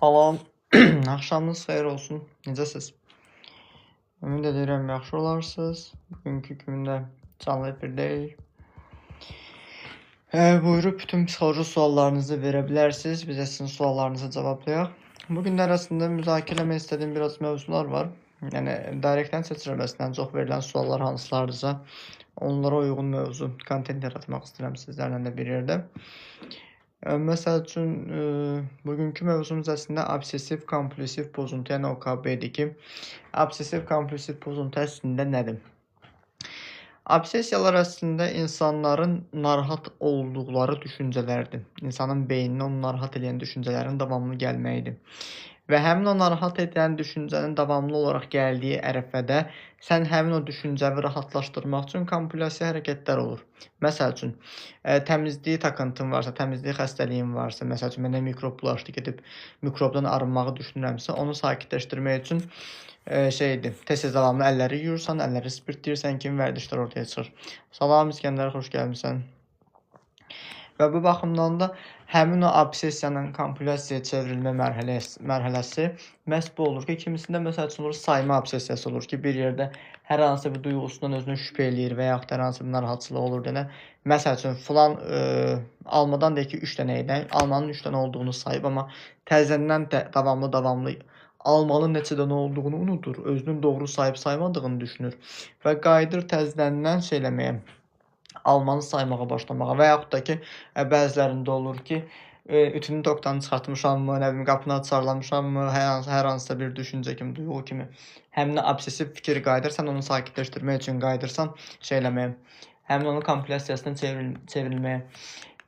Salam, axşamınız xeyir olsun. Necəsiz? Ümid edirəm yaxşı olarsınız. Bugünkü gündə canlı efirdəyik. Buyurub bütün psixoloji suallarınızı verə bilərsiniz. Biz də sizin suallarınızı cavablayaq. Bu günlər arasında müzakirə etmək istədiyim biraz mövzular var. Yəni direktdən seçilməsindən çox verilən suallar hansılardısa, onlara uyğun mövzu, kontent yaratmaq istəyirəm sizlərlə də bir yerdə. Məsəl üçün, bugünkü mövzumuz əslində obsessiv kompulsiv pozuntu, yəni OKB-dir ki, obsessiv kompulsiv pozuntu əslində nədir? Obsessiyalar əslində insanların narahat olduqları düşüncələrdir. İnsanın beynini onu narahat edən düşüncələrin davamlı gəlməyidir. Və həmin o narahat edən düşüncənin davamlı olaraq gəldiyi ərəfədə sən həmin o düşüncəni rahatlaşdırmaq üçün kompulsiv hərəkətlər olur. Məsəl üçün, təmizlik takıntın varsa, təmizlik xəstəliyin varsa, məsəl üçün, mənə mikrob bulaşdı, gedib mikrobdan arınmağı düşünürəmsə, onu sakitləşdirmək üçün tez-tez davamlı əlləri yuyursan, əlləri spirtləyirsən kimi vərdişlər ortaya çıxır. Salam İskəndər, xoş gəlmisən. Və bu baxımdan da həmin o obsessiyanın kompulsiyaya çevrilmə mərhələsi məhz bu olur ki, kimisində məsəl üçün olur, sayma obsessiyası olur ki, bir yerdə hər hansı bir duyğusundan özünü şübhə eləyir və yaxud hər hansı bir narahatçılıq olur denə. Məsəl üçün, filan almadan deyək ki, 3 dənə edən, almanın 3 dənə olduğunu sayıb, amma təzədən davamlı almanın neçə dənə olduğunu unutur, özünün doğru sayıb saymadığını düşünür və qayıdır təzədən eləməyə, almanı saymağa başlamağa və yaxud da ki, bəzilərində olur ki, ütünün toktanı çıxartmışammı, nə bilim, qapını açarlamışammı, hər hansısa bir düşüncə kimi, duyğu kimi həmin obsessiv fikir qayıdır, sən onu sakitləşdirmək üçün qayıdırsan eləməyə, həmin onun kompulsiyasına çevrilməyə.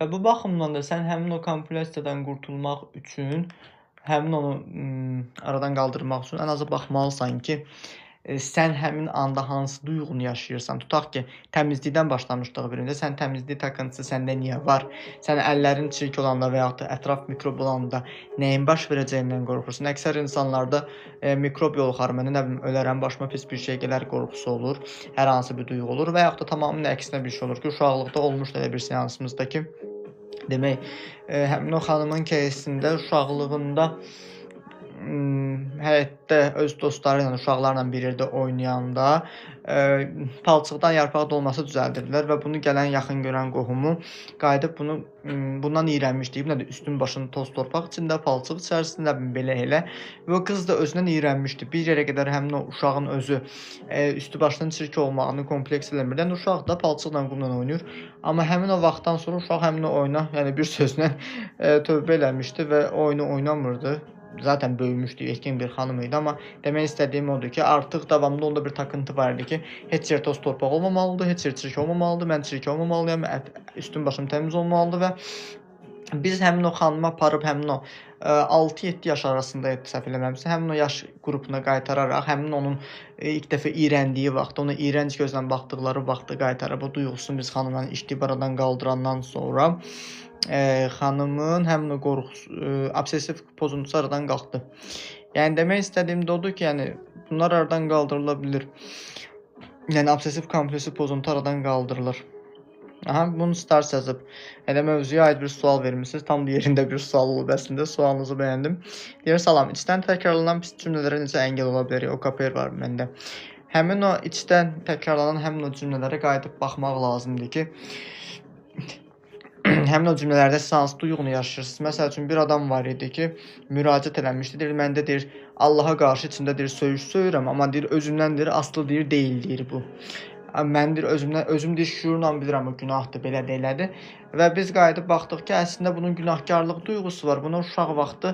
Və bu baxımdan da sən həmin o kompulsiyadan qurtulmaq üçün, həmin onu aradan qaldırmaq üçün ən azı baxmalısan ki, sən həmin anda hansı duyğunu yaşayırsan. Tutaq ki, təmizlikdən başlamışdıq birində. Sən təmizlik takıntısı səndə niyə var? Sən əllərin çirk olanda və yaxud da ətraf mikrob olanda nəyin baş verəcəyindən qorxursan? Əksər insanlarda mikrob yoluxar, mənə nə bilim, ölərəm, başıma pis bir şey gələr qorxusu olur. Hər hansı bir duyğu olur və yaxud da tamamilə əksinə bir şey olur ki, uşaqlıqda olmuşdu elə bir seansımızda ki, demək, həmin o xanımın кейsində uşaqlığında həyətdə öz dostları ilə, uşaqlarla bir yerdə oynayanda palçıqdan yarpaq dolması düzəldirdilər və bunu gələn yaxın görən qohumu qayıdıb bundan iyrənmişdi. Nədir? Üstün başını toz torpaq içində, palçıq içərisində belə elə və o qız da özündən iyrənmişdi. Bir yerə qədər həmin o uşağın özü üstü başının çirk olmağını kompleks eləmirdi. Yəni uşaq da palçıqla, qumla oynayır. Amma həmin o vaxtdan sonra uşaq həmin o oyuna, yəni bir sözlə tövbə eləmişdi və oyunu oynamırdı. Zaten böyümüşdü, yetkin bir xanım idi, amma demək istədiyim odur ki, artıq davamlı onda bir takıntı var idi ki, heç yer toz torpaq olmamalıdır, heç yer çirk olmamalıdır, mən çirk olmamalıyam, üstüm başım təmiz olmalıdır və biz həmin o xanımı aparıb, həmin o 6-7 yaş arasında səhv eləmirəmsə, həmin o yaş qrupuna qaytararaq, həmin onun ilk dəfə iyrəndiyi vaxt, ona iyrənc gözlə baxdıqları vaxtı qaytarıb, o duyğusunu biz xanımla işləyib aradan qaldırandan sonra xanımın həmin o qorxusu, obsessiv pozuntusu aradan qalxdı. Yəni demək istədiyim də odur ki, yəni bunlar aradan qaldırıla bilir. Yəni obsessiv kompulsiv pozuntu aradan qaldırılır. Aha, bunu stars yazıb. Elə mövzuya aid bir sual vermisiniz. Tam da yerində bir sual olub əslində. Sualınızı bəyəndim. Deyir, salam. İçdən təkrarlanan pis cümlələrə necə əngəl ola bilərik? OKP var məndə. Həmin o içdən təkrarlanan həmin o cümlələrə qayıdıb baxmaq lazımdır ki, həmin o cümlələrdə siz hansı duyğunu yaşayırsınız? Məsəl üçün, bir adam var idi ki, müraciət eləmişdi. Deyir, məndə deyir, Allaha qarşı içində deyir, söyüş söyürəm, amma deyir, özümdən deyir, aslı deyir, deyil deyir bu. Mən deyir, özüm deyir, şuurla bilirəm, o günahdır, belə də elədir. Və biz qayıdıb baxdıq ki, əslində bunun günahkarlıq duyğusu var. Buna uşaq vaxtı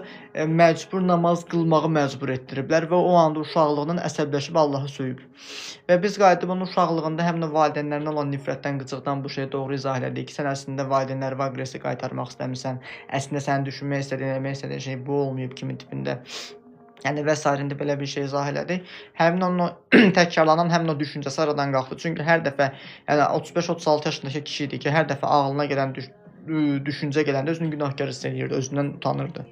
məcbur namaz qılmağı məcbur etdiriblər və o anda uşaqlığından əsəbləşib Allahı söyüb. Və biz qayıdıb onun uşaqlığında həmin valideynlərinə olan nifrətdən, qıcıqdan bu şeyi doğru izah elədik ki, sən əslində valideynləri və aqressiya qaytarmaq istəmirsən, əslində sənin düşünmək istədiyin, eləmək istədiyin şey bu olmayıb kimi tipində. Yəni və sairində belə bir şey izah elədik. Həmin onun təkrarlanan həmin o düşüncəsi aradan qalxdı. Çünki hər dəfə, yəni 35-36 yaşındakı kişi idi ki, hər dəfə ağlına gələn düşüncə gələndə özünü günahkar hiss edirdi, özündən utanırdı.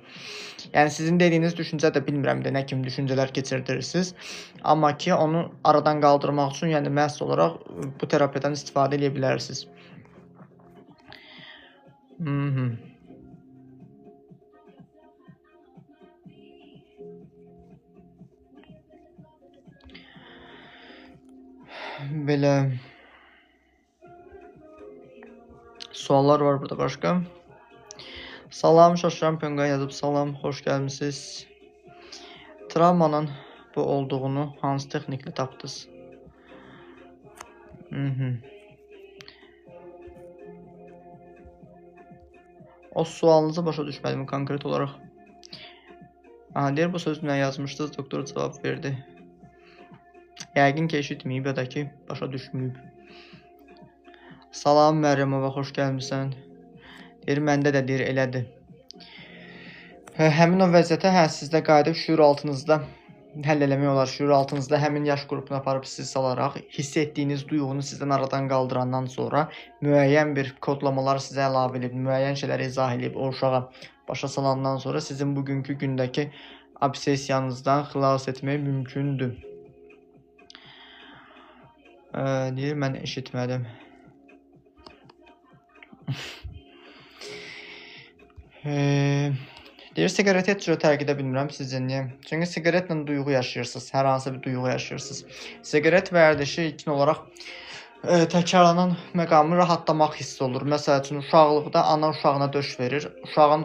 Yəni sizin dediyiniz düşüncə də bilmirəm də nə kimi düşüncələr keçirirsiniz. Amma ki, onu aradan qaldırmaq üçün, yəni məhz olaraq bu terapiyadan istifadə edə bilərsiniz. Belə suallar var burada başqa. Salam, Şaşıran Penguin yazıb salam, xoş gəlmisiniz. Travmanın bu olduğunu hansı texniklə tapdınız? O sualınızı başa düşmədim konkret olaraq. Deyir, bu sözlə yazmışdınız, doktor cavab verdi. Yəqin ki, eşitməyib ya da ki, başa düşməyib. Salam, Məryəmova, xoş gəlmisən. Deyir, məndə də deyir, elədir. Həmin o vəziyyətə sizdə qayıdıb şuur altınızda həll eləmək olar. Şuur altınızda həmin yaş qrupuna aparıb sizi salaraq, hiss etdiyiniz duyğunu sizdən aradan qaldırandan sonra müəyyən bir kodlamalar sizə əlavə edib, müəyyən şeyləri izah edib, o uşağa başa salandan sonra sizin bugünkü gündəki obsesiyanızdan xilas etmək mümkündür. Deyir, mən eşitmədim. Deyir, siqareti heç cürə tərk edə bilmirəm sizcə niyə? Çünki siqaretlə duyğu yaşayırsınız, hər hansı bir duyğu yaşayırsınız. Siqaret vərdişi ilkin olaraq təkrarlanan məqamı rahatlamaq hissi olur. Məsəl üçün, uşaqlıqda ana uşağına döş verir. Uşağın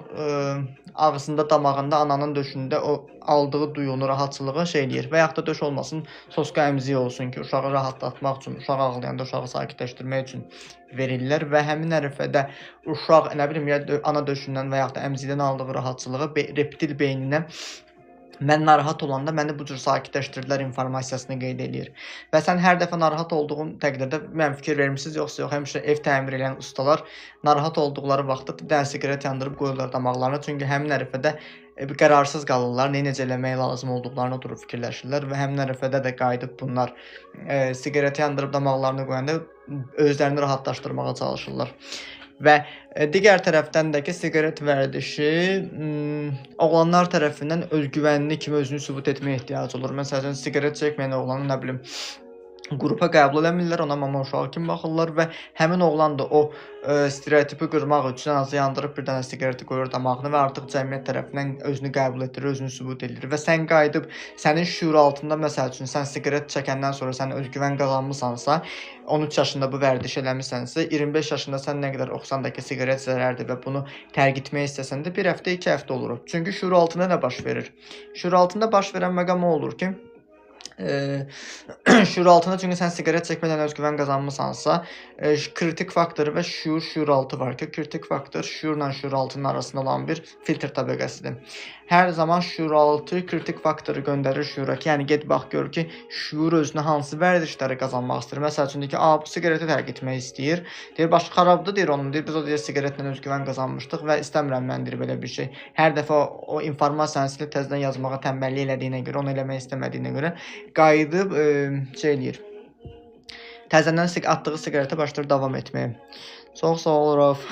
ağzında, damağında, ananın döşündə o aldığı duyğunu, rahatçılığı şey eləyir. Və yaxud da döş olmasın, soska əmziyi olsun ki, uşağı rahatlatmaq üçün, uşaq ağlayanda uşağı sakitləşdirmək üçün verirlər. Və həmin ərəfədə uşaq, nə bilim, ya ana döşündən və yaxud da əmzikdən aldığı rahatçılığı reptil beyninə mən narahat olanda məni bu cür sakitləşdirdilər informasiyasını qeyd edir. Və sən hər dəfə narahat olduğun təqdirdə mən fikir vermişsiniz, yoxsa yox, həmişə ev təmir edən ustalar narahat olduqları vaxtda bir dənə siqaret yandırıb qoyurlar damaqlarına. Çünki həmin ərəfədə qərarsız qalırlar, necə eləmək lazım olduqlarını durub fikirləşirlər və həmin ərəfədə də qayıdıb bunlar siqareti yandırıb damaqlarını qoyanda özlərini rahatlaşdırmağa çalışırlar. Və digər tərəfdən də ki, siqaret vərdişi oğlanlar tərəfindən özgüvənli kimi özünü sübut etməyə ehtiyacı olur. Məsələn, siqaret çəkməyən oğlanı, nə bilim, qrupa qəbul eləmirlər, ona mama uşağı kimi baxırlar və həmin oğlan da o stereotipi qırmaq üçün azı yandırıb bir dənə siqareti qoyur damağını və artıq cəmiyyət tərəfindən özünü qəbul etdirir, özünü sübut edir. Və sən qayıdıb, sənin şuur altında, məsəl üçün, sən siqaret çəkəndən sonra sən özgüvən qazanmısansa, 13 yaşında bu vərdiş eləmisənsə, 25 yaşında sən nə qədər oxusan da ki, siqaret zərərdir və bunu tərk etmək istəsən də 1 həftə, 2 həftə olur. Çünki şuur altında nə baş verir? Şuur altında baş verən məqam o olur ki, şuur altında, çünki sən siqaret çəkmədən özgüvən qazanmısansa, kritik faktoru və şuur altı var ki, kritik faktor şuurla şuur altının arasında olan bir filtr təbəqəsidir. Hər zaman şuur altı kritik faktoru göndərir şuura ki, yəni get bax gör ki, şuur özünə hansı vərdişləri qazanmaq istəyir. Məsəl üçün, deyir ki, bu siqareti tərk etmək istəyir. Deyir, başı xarabdır, deyir onun. Deyir, biz o deyir, siqaretlə özgüvən qazanmışdıq və istəmirəm mən, deyir, belə bir şey. Hər dəfə o informasiyanı silib təzədən yazmağa tənbəllik elədiyinə görə, onu eləmək istəmədiyinə görə qayıdıb şey eləyir. Təzədən atdığı siqaretə başlayır davam etməyə. Çox sağ ol, Raf.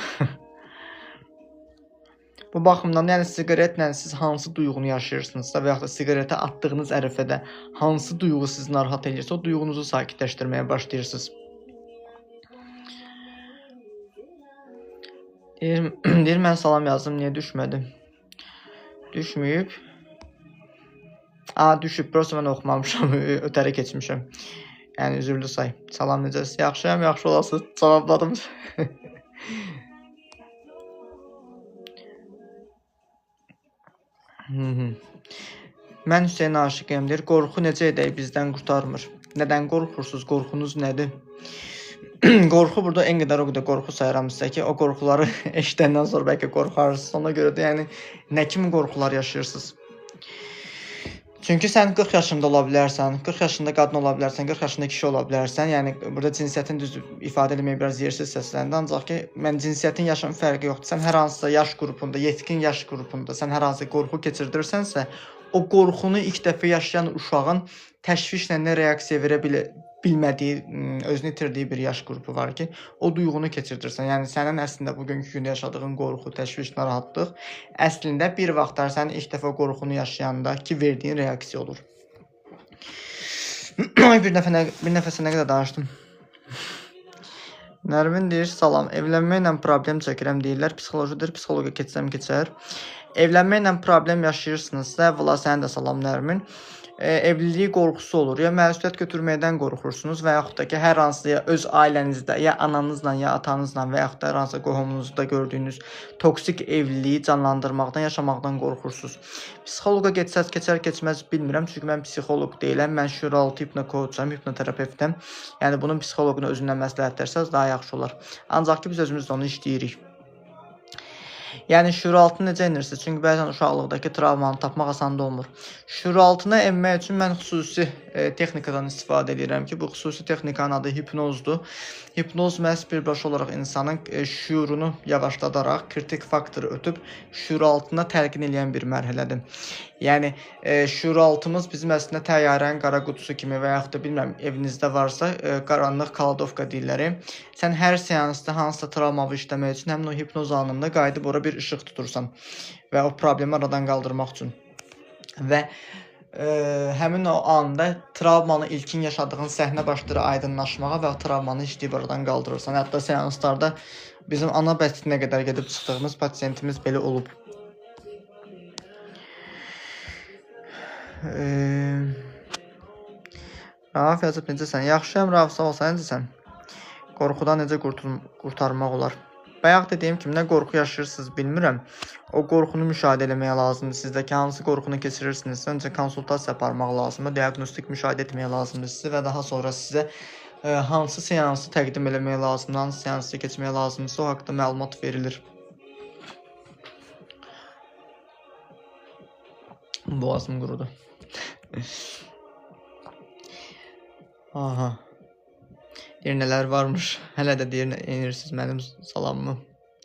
Bu baxımdan, yəni siqaretlə siz hansı duyğunu yaşayırsınızsa və yaxud da siqaretə atdığınız ərəfədə hansı duyğu sizi narahat edirsə, o duyğunuzu sakitləşdirməyə başlayırsınız. Deyir, mən salam yazdım, niyə düşmədi? Düşməyib. Düşüb, prosta mən oxumamışam, ötəri keçmişəm. Yəni, üzürlü say. Salam, necəsiz? Yaxşıyam, yaxşı olasınız. Cavabladım. Mən Hüseyin aşıqıyım, deyir. Qorxu necə edək bizdən qurtarmır. Nədən qorxursunuz? Qorxunuz nədir? Qorxu burada en qədər o qədər qorxu sayıram sizə ki, o qorxuları eşidəndən sonra bəlkə qorxarsınız. Ona görə də yəni nə kimi qorxular yaşayırsınız? Çünki sən 40 yaşında ola bilərsən, 40 yaşında qadın ola bilərsən, 40 yaşında kişi ola bilərsən. Yəni burada cinsiyyətin düz ifadə eləməyə biraz yersiz səsləndi. Ancaq ki, mən cinsiyyətin yaşın fərqi yoxdur. Sən hər hansısa yaş qrupunda, yetkin yaş qrupunda sən hər hansı qorxu keçirdirsənsə, o qorxunu ilk dəfə yaşayan uşağın təşvişlə nə reaksiya verə bilmədiyi, özünü itirdiyi bir yaş qrupu var ki, o duyğunu keçirdirsən. Yəni sənin əslində bugünkü gündə yaşadığın qorxu, təşviş, narahatlıq əslində bir vaxtlar sənin ilk dəfə qorxunu yaşayanda ki, verdiyin reaksiya olur. Bir nəfəsə nə qədər danışdım. Nərmin deyir, salam, evlənməklə problem çəkirəm deyirlər, psixolojidir, psixoloqa keçsəm keçər. Evlənməklə problem yaşayırsınızsa, əvvəla sənə də salam Nərmin. Evliliyi qorxusu olur. Ya məsuliyyət götürməkdən qorxursunuz və yaxud da ki, hər hansı ya öz ailənizdə, ya ananızla, ya atanızla və yaxud da hər hansı qohumunuzda gördüyünüz toksik evliliyi canlandırmaqdan, yaşamaqdan qorxursunuz. Psixoloqa getsəz keçər, keçməz bilmirəm, çünki mən psixoloq deyiləm, mən şüuraltı hipnokoçam, hipnoterapevtəm. Yəni bunun psixoloqunu özündən məsləhətlərsəz daha yaxşı olar. Ancaq ki, biz özümüz də onu işləyirik. Yəni şüuraltını necə enirsiniz? Çünki bəzən uşaqlıqdakı travmanı tapmaq asan olmur. Şüuraltına enmək üçün mən xüsusi texnikadan istifadə edirəm ki, bu xüsusi texnikanın adı hipnozdur. Hipnoz məhz birbaşa olaraq insanın şüurunu yavaşladaraq, kritik faktoru ötüb şüuraltına təlqin edən bir mərhələdir. Yəni şüuraltımız bizim əslində təyyarənin qara qutusu kimi və yaxud da bilmirəm evinizdə varsa qaranlıq kaladovka deyirlər. Sən hər seansda hansısa travmavi işləmək üçün həmin o hipnoz anında qayıdıb ora bir işıq tutursan və o problemi aradan qaldırmaq üçün. Və həmin o anda travmanı ilkin yaşadığın səhnə başlayır aydınlaşmağa və o travmanı işləyib aradan qaldırırsan. Hətta seanslarda bizim ana bəstinə qədər gedib çıxdığımız pasiyentimiz belə olub. Rauf yazıb necəsən? Yaxşıyam Rauf, sağ ol, sən necəsən? Qorxudan necə qurtarmaq olar? Bayaq dediyim kimi, nə qorxu yaşayırsınız bilmirəm. O qorxunu müşahidə eləməyə lazımdır. Sizdəki hansı qorxunu keçirirsinizsə, öncə konsultasiya aparmaq lazımdır, diaqnostik müşahidə etməyə lazımdır sizi və daha sonra sizə hansı seansı təqdim eləməyə lazımdır, hansı seansı keçməyə lazımdırsa o haqda məlumat verilir. Boğazım qurudu. Aha. Deyir, nələr varmış. Hələ də deyir, enirsiniz mənim salamımı.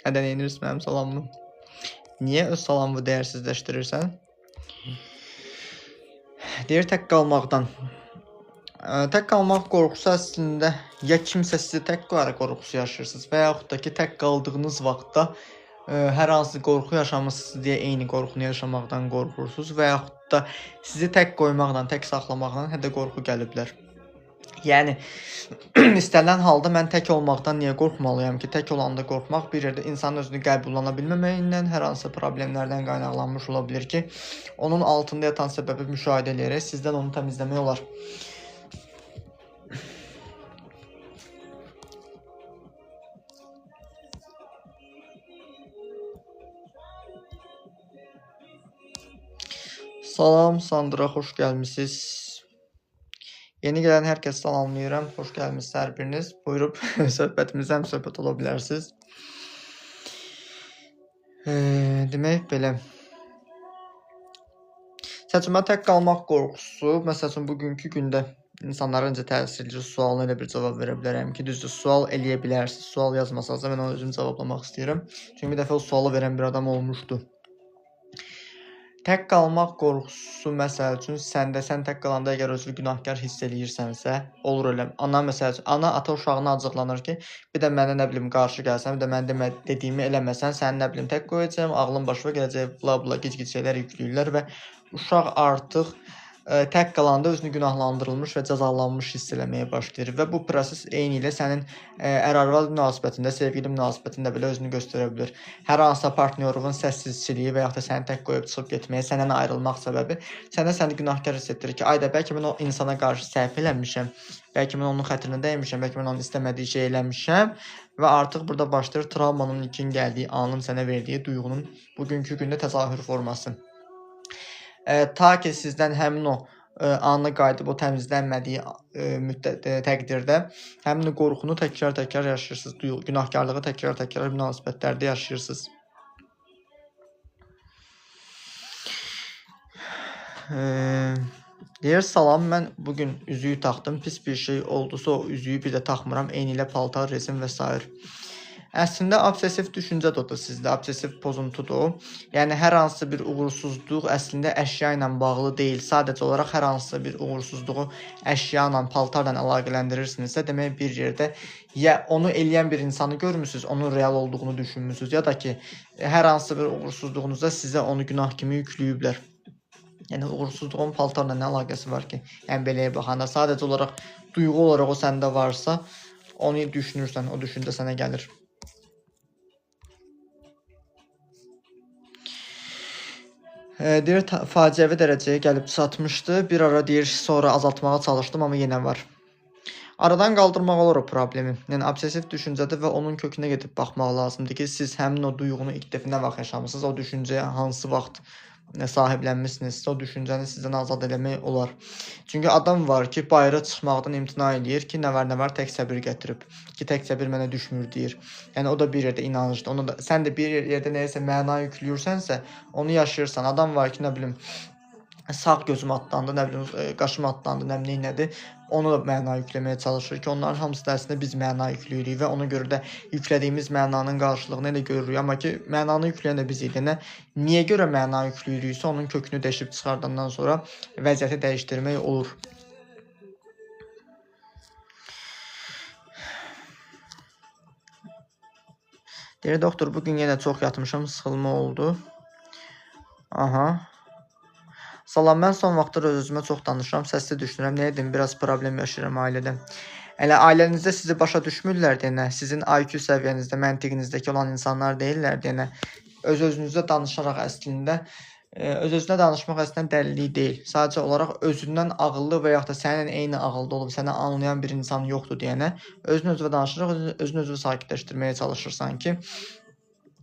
Nədən enirsiniz mənim salamımı? Niyə öz salamımı dəyərsizləşdirirsən? Deyir, tək qalmaqdan. Tək qalmaq qorxusu əslində ya kimsə sizi tək qoyaraq qorxusu yaşayırsınız və yaxud da ki, tək qaldığınız vaxtda hər hansı qorxu yaşamısınız deyə eyni qorxunu yaşamaqdan qorxursunuz və yaxud da sizi tək qoymaqla, tək saxlamaqla hətta qorxu gəliblər. Yəni, istənilən halda mən tək olmaqdan niyə qorxmalıyam ki? Tək olanda qorxmaq bir yerdə insanın özünü qəbullana bilməməyindən, hər hansı problemlərdən qaynaqlanmış ola bilir ki, onun altında yatan səbəbi müşahidə edərək sizdən onu təmizləmək olar. Salam Sandra, xoş gəlmisiniz. Yeni gələn hər kəs salamlayıram. Xoş gəlmisiniz hər biriniz. Buyurub söhbətimizdən söhbət ola bilərsiniz. Demək belə. Səçimə tək qalmaq qorxusu, məsəl üçün bugünkü gündə insanların necə təsirli sualına elə bir cavab verə bilərəm ki, düzdür, sual eləyə bilərsiniz. Sual yazmasanız da mən onu özüm cavablamaq istəyirəm. Çünki bir dəfə o sualı verən bir adam olmuşdu. Tək qalmaq qorxusu məsəl üçün sən tək qalanda əgər özünü günahkar hiss eləyirsənsə, olur elə. Ana məsəl üçün, ana ata uşağına acıqlanır ki, bir də mənə nə bilim qarşı gəlsən, bir də mən dediyimi eləməsən, səni nə bilim tək qoyacağam, ağlın başına gələcək, bla bla gic-gic şeylər yükləyirlər və uşaq artıq tək qalanda özünü günahlandırılmış və cəzalanmış hiss eləməyə başlayır və bu proses eyni ilə sənin ər-arvad münasibətində, sevgili münasibətində belə özünü göstərə bilir. Hər hansısa partnyorun səssizçiliyi və yaxud da səni tək qoyub çıxıb getməyə, səndən ayrılmaq səbəbi səni günahkar hiss etdirir ki, ayda bəlkə mən o insana qarşı səhv eləmişəm, bəlkə mən onun xətrinə dəymişəm, bəlkə mən onun istəmədiyi şey eləmişəm və artıq burada başlayır travmanın ilkin gəldiyi anın sənə verdiyi duyğunun bugünkü gündə təzahür forması. Ta ki sizdən həmin o anı qayıdıb o təmizlənmədiyi təqdirdə həmin o qorxunu təkrar yaşayırsınız, günahkarlığı təkrar münasibətlərdə yaşayırsınız. Deyir, salam, mən bugün üzüyü taxdım, pis bir şey oldusa o üzüyü bir də taxmıram, eyni ilə paltar, resim və s. Əslində, obsesiv düşüncə də odur sizdə, obsesiv pozuntudur. Yəni, hər hansı bir uğursuzluq əslində əşya ilə bağlı deyil. Sadəcə olaraq hər hansı bir uğursuzluğu əşya ilə, paltarla əlaqələndirirsinizsə, demək bir yerdə ya onu eləyən bir insanı görmüsünüz, onun real olduğunu düşünmüsünüz, ya da ki, hər hansı bir uğursuzluğunuzda sizə onu günah kimi yükləyiblər. Yəni, uğursuzluğun paltarla nə əlaqəsi var ki? Yəni, beləyə baxanda sadəcə olaraq duyğu olaraq o səndə varsa, onu düşünürsən, o düşüncə sənə gəlir. Deyir, faciəvi dərəcəyə gəlib çatmışdı. Bir ara deyir, sonra azaltmağa çalışdım, amma yenə var. Aradan qaldırmaq olur o problemi. Yəni obsessiv düşüncədir və onun kökünə gedib baxmaq lazımdır ki, siz həmin o duyğunu ilk dəfə nə vaxt yaşamısınız, o düşüncəyə hansı vaxt sahiblənmisinizsə, o düşüncəni sizdən azad eləmək olar. Çünki adam var ki, bayıra çıxmaqdan imtina eləyir ki, nə var tək səbir gətirib. Ki, tək səbir mənə düşmür deyir. Yəni o da bir yerdə inancdır. Onu da sən də bir yerdə nəyisə məna yüklüyürsənsə, onu yaşayırsan. Adam var ki, nə bilim, sağ gözüm atlandı, nə bilim, qaşım atlandı, nə bilim, nədir? Onu da məna yükləməyə çalışır ki, onların hamısı da əslində biz məna yükləyirik və ona görə də yüklədiyimiz mənanın qarşılığını elə görürük. Amma ki, mənanı yükləyən də biz idik. Niyə görə məna yükləyiriksə, onun kökünü dəşib çıxardandan sonra vəziyyəti dəyişdirmək olur. Deyir, doktor, bugün yenə çox yatmışam, sıxılma oldu. Aha. Salam, mən son vaxtlar öz-özümə çox danışıram, səsli düşünürəm. Nə edim? Biraz problem yaşayıram ailədə. Elə ailənizdə sizi başa düşmürlər deyənə, sizin IQ səviyyənizdə, məntiqinizdəki olan insanlar deyirlər deyənə, öz-özünüzə danışaraq əslində, öz-özünə danışmaq əslində dəliliyi deyil. Sadəcə olaraq özündən ağıllı və yaxud da sənin eyni ağılda olub, səni anlayan bir insan yoxdur deyənə, özünə danışaraq, özünü sakitləşdirməyə çalışırsan ki,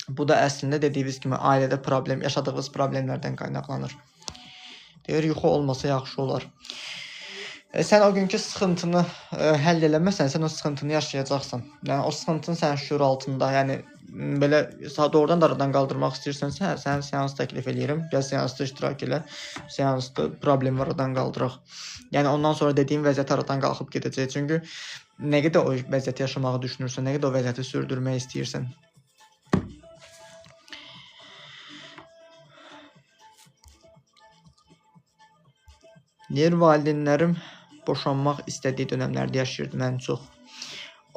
bu da əslində dediyimiz kimi ailədə problem, yaşadığınız problemlərdən qaynaqlanır. Deyir, yuxu olmasa yaxşı olar. Sən o günkü sıxıntını həll eləməsən, sən o sıxıntını yaşayacaqsan. Yəni o sıxıntın sənin şüur altında, yəni belə doğrudan da aradan qaldırmaq istəyirsənsə, sənə seans təklif eləyirəm. Gəl seansda iştirak elə. Seansda problemi aradan qaldıraq. Yəni ondan sonra dediyim vəziyyət aradan qalxıb gedəcək. Çünki nə qədər o vəziyyəti yaşamağı düşünürsən, nə qədər o vəziyyəti sürdürmək istəyirsən. Deyir, valideynlərim boşanmaq istədiyi dönəmlərdə yaşayırdı mən çox.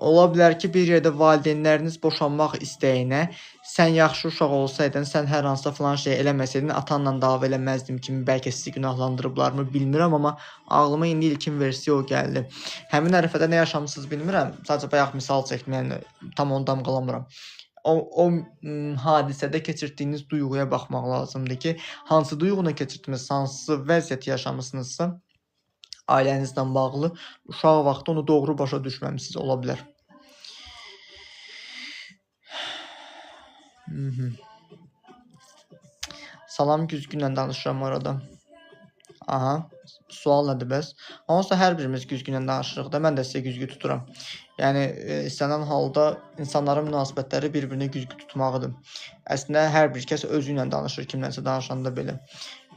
Ola bilər ki, bir yerdə valideynləriniz boşanmaq istəyinə, sən yaxşı uşaq olsaydın, sən hər hansısa filan şey eləməsəydin, atanla dava eləməzdim kimi bəlkə sizi günahlandırıblarmı bilmirəm, amma ağlıma indi ilkin versiya o gəldi. Həmin ərəfədə nə yaşamısınız bilmirəm, sadəcə bayaq misal çəkdim, yəni tam onu damğalamıram. O hadisədə keçirdiyiniz duyğuya baxmaq lazımdır ki, hansı duyğunu keçirdiniz, hansı vəziyyəti yaşamısınızsa, ailənizlə bağlı uşaq vaxtı onu doğru başa düşməmisiniz, ola bilər. Salam, güzgünlə danışıram orada. Aha, sual nədir bəs? Hansısa hər birimiz güzgünlə danışırıq da, mən də sizə güzgü tuturam. Yəni, istənilən halda insanların münasibətləri bir-birinə güzgü tutmağıdır. Əslində, hər bir kəs özü ilə danışır, kimlənsə danışanda belə.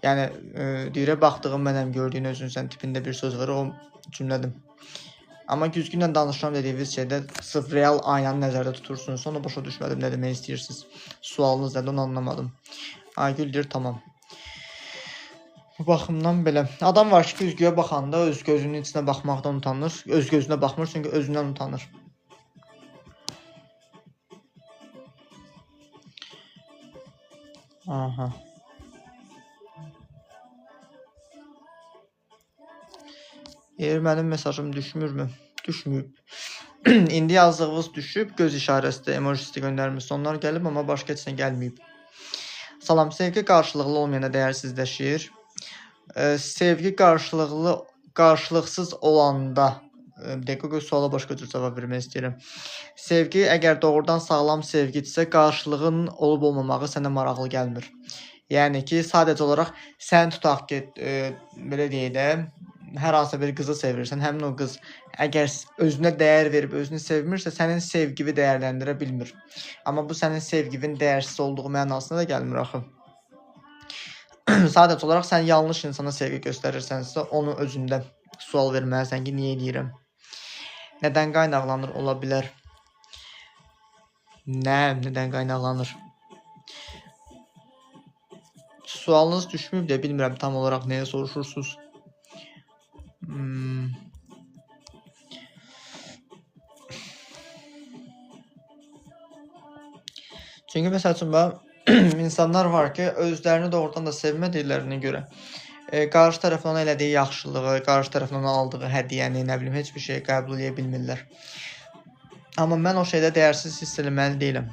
Yəni, deyirə, baxdığım mənəm, gördüyün özünsən tipində bir söz var, o cümlədir. Amma güzgünlə danışıram dediyiniz şeydə sırf real aynanı nəzərdə tutursunuz, onu başa düşmədim, nə demək istəyirsiniz? Sualınız nədir, onu anlamadım. Aygül deyir, tamam. Bu baxımdan belə. Adam var ki, güzgüyə baxanda öz gözünün içinə baxmaqdan utanır. Öz gözünə baxmır, çünki özündən utanır. Aha. Mənim mesajım düşmürmü? Düşməyib. İndi yazdığınız düşüb, göz işarəsi, emojisi göndərmiş. Onlar gəlib, amma başqa heç nə gəlməyib. Salam, sevgi qarşılıqlı olmayana dəyərsizləşir. Sevgi qarşılıqsız olanda, bir dəqiqə suala başqa cür cavab vermək istəyirəm. Sevgi əgər doğrudan sağlam sevgidirsə, qarşılığın olub-olmamağı sənə maraqlı gəlmir. Yəni ki, sadəcə olaraq sən tutaq ki, belə deyək də, hər hansı bir qızı sevirsən, həmin o qız əgər özünə dəyər verib özünü sevmirsə, sənin sevgini dəyərləndirə bilmir. Amma bu sənin sevginin dəyərsiz olduğu mənasına da gəlmir axı. Sadəcə olaraq sən yanlış insana sevgi göstərirsənsə, onu özündə sual verməlisən ki, niyə eləyirəm? Nədən qaynaqlanır ola bilər? Nədən qaynaqlanır? Sualınız düşməyib də bilmirəm tam olaraq nəyə soruşursunuz. Çünki məsəl üçün, insanlar var ki, özlərini doğrudan da sevmədiklərinə görə qarşı tərəfin ona elədiyi yaxşılığı, qarşı tərəfin ona aldığı hədiyyəni, nə bilim, heç bir şey qəbul edə bilmirlər. Amma mən o şeydə dəyərsiz hiss eləməli deyiləm.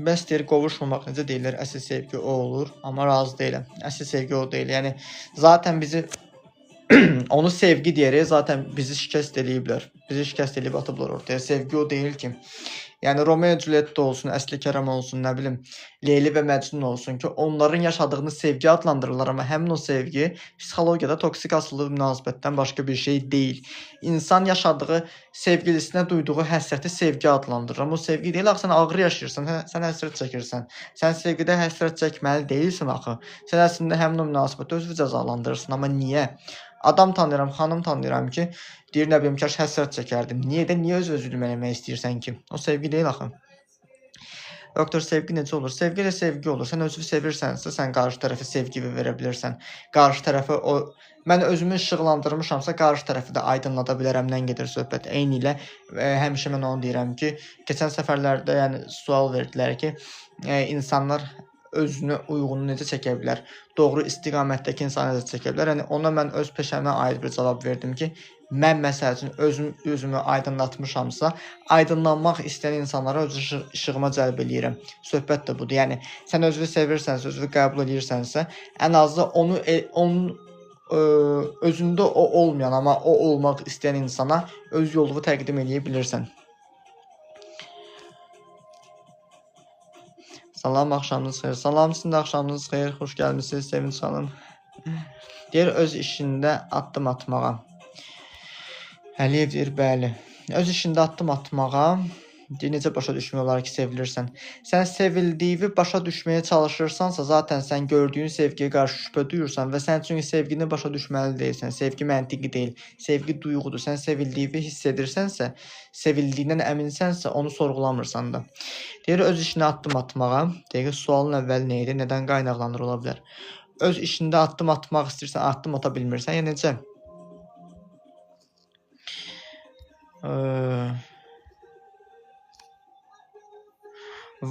Bəs deyir, qovuşmamaq necə deyilir? Əsl sevgi o olur, amma razı deyiləm. Əsl sevgi o deyil. Yəni zaten bizi onu sevgi deyərək zaten bizi şikəst eləyiblər. Bizi şikəst eləyib atıblar ortaya. Sevgi o deyil ki. Yəni Romeo Juliet olsun, Əsli Kərəm olsun, nə bilim, Leyli və Məcnun olsun ki, onların yaşadığını sevgi adlandırırlar, amma həmin o sevgi psixologiyada toksik asılı münasibətdən başqa bir şey deyil. İnsan yaşadığı sevgilisinə duyduğu həsrəti sevgi adlandırır. Amma o sevgi deyil, axı sən ağrı yaşayırsan, sən həsrət çəkirsən. Sən sevgidə həsrət çəkməli deyilsən axı. Sən əslində həmin o münasibətdə özünü cəzalandırırsan, amma niyə? Adam tanıyıram, xanım tanıyıram ki, deyir nə bilim kaş həsrət çəkərdim. Niyə də niyə öz-özünü eləmək istəyirsən ki? O sevgi deyil axı. Doktor, sevgi necə olur? Sevgi ilə sevgi olur. Sən özünü sevirsənsə, sən qarşı tərəfə sevgi verə bilirsən. Qarşı tərəfə o mən özümü işıqlandırmışamsa, qarşı tərəfi də aydınlada bilərəmdən gedir söhbət. Eyni ilə həmişə mən onu deyirəm ki, keçən səfərlərdə yəni sual verdilər ki, insanlar özünü uyğunu necə çəkə bilər? Doğru istiqamətdəki insanı necə çəkə bilər? Yəni ona mən öz peşəmə aid bir cavab verdim ki, mən məsəl üçün özümü aydınlatmışamsa, aydınlanmaq istəyən insanlara öz işığıma cəlb eləyirəm. Söhbət də budur. Yəni sən özünü sevirsənsə, özünü qəbul edirsənsə, ən azı onun özündə o olmayan, amma o olmaq istəyən insana öz yolunu təqdim edə bilirsən. Salam, axşamınız xeyir. Salam, sizin də axşamınız xeyir. Xoş gəlmisiniz Sevinç xanım. Deyir, öz işində addım atmağa. Əliyev deyir, bəli. Öz işində addım atmağa, deyir, necə başa düşmək olar ki, sevilirsən. Sən sevildiyini başa düşməyə çalışırsansa, zaten sən gördüyün sevgiyə qarşı şübhə duyursan və sən çünki sevgini başa düşməli deyilsən. Sevgi məntiqi deyil, sevgi duyğudur. Sən sevildiyini hiss edirsənsə, sevildiyindən əminsənsə, onu sorğulamırsan da. Deyir, öz işinə addım atmağa. Deyir, sualın əvvəli nə idi? Nədən qaynaqlanır ola bilər? Öz işində addım atmaq istəyirsən, addım ata bilmirsən. Yəni necə?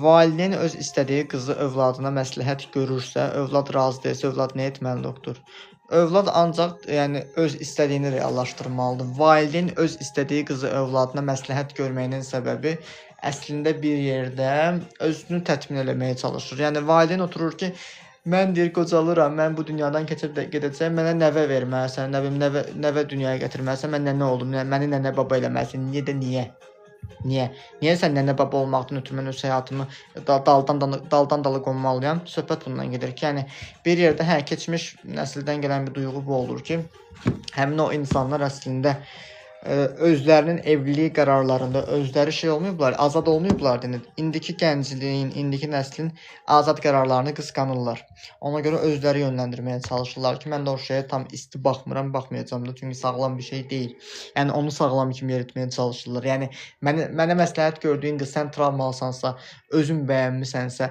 Valideyn öz istədiyi qızı övladına məsləhət görürsə, övlad razı deyilsə, övlad nə etməli doktor? Övlad ancaq yəni öz istədiyini reallaşdırmalıdır. Valideyn öz istədiyi qızı övladına məsləhət görməyinin səbəbi əslində bir yerdə özünü tətmin eləməyə çalışır. Yəni valideyn oturur ki, mən deyir qocalıram, mən bu dünyadan keçib gedəcəyəm, mənə nəvə verməlisən, nəvə dünyaya gətirməlisən, mən nənə oldum, məni nənə baba eləməlisən. Niyə də niyə? Niyə? Niyə sən nənə baba olmaqdan ötürü mən öz həyatımı daldan dala qonmalıyam? Söhbət bundan gedir ki, yəni bir yerdə keçmiş nəsildən gələn bir duyğu bu olur ki, həmin o insanlar əslində özlərinin evliliyi qərarlarında özləri olmayıblar, azad olmayıblar. İndiki gəncliyin, indiki nəslin azad qərarlarını qısqanırlar. Ona görə özləri yönləndirməyə çalışırlar ki, mən də o şeyə tam isti baxmıram, baxmayacağım da, çünki sağlam bir şey deyil. Yəni onu sağlam kimi yeritməyə çalışırlar. Yəni mənə məsləhət gördüyün qız sən travmalısansa, özün bəyənmisənsə,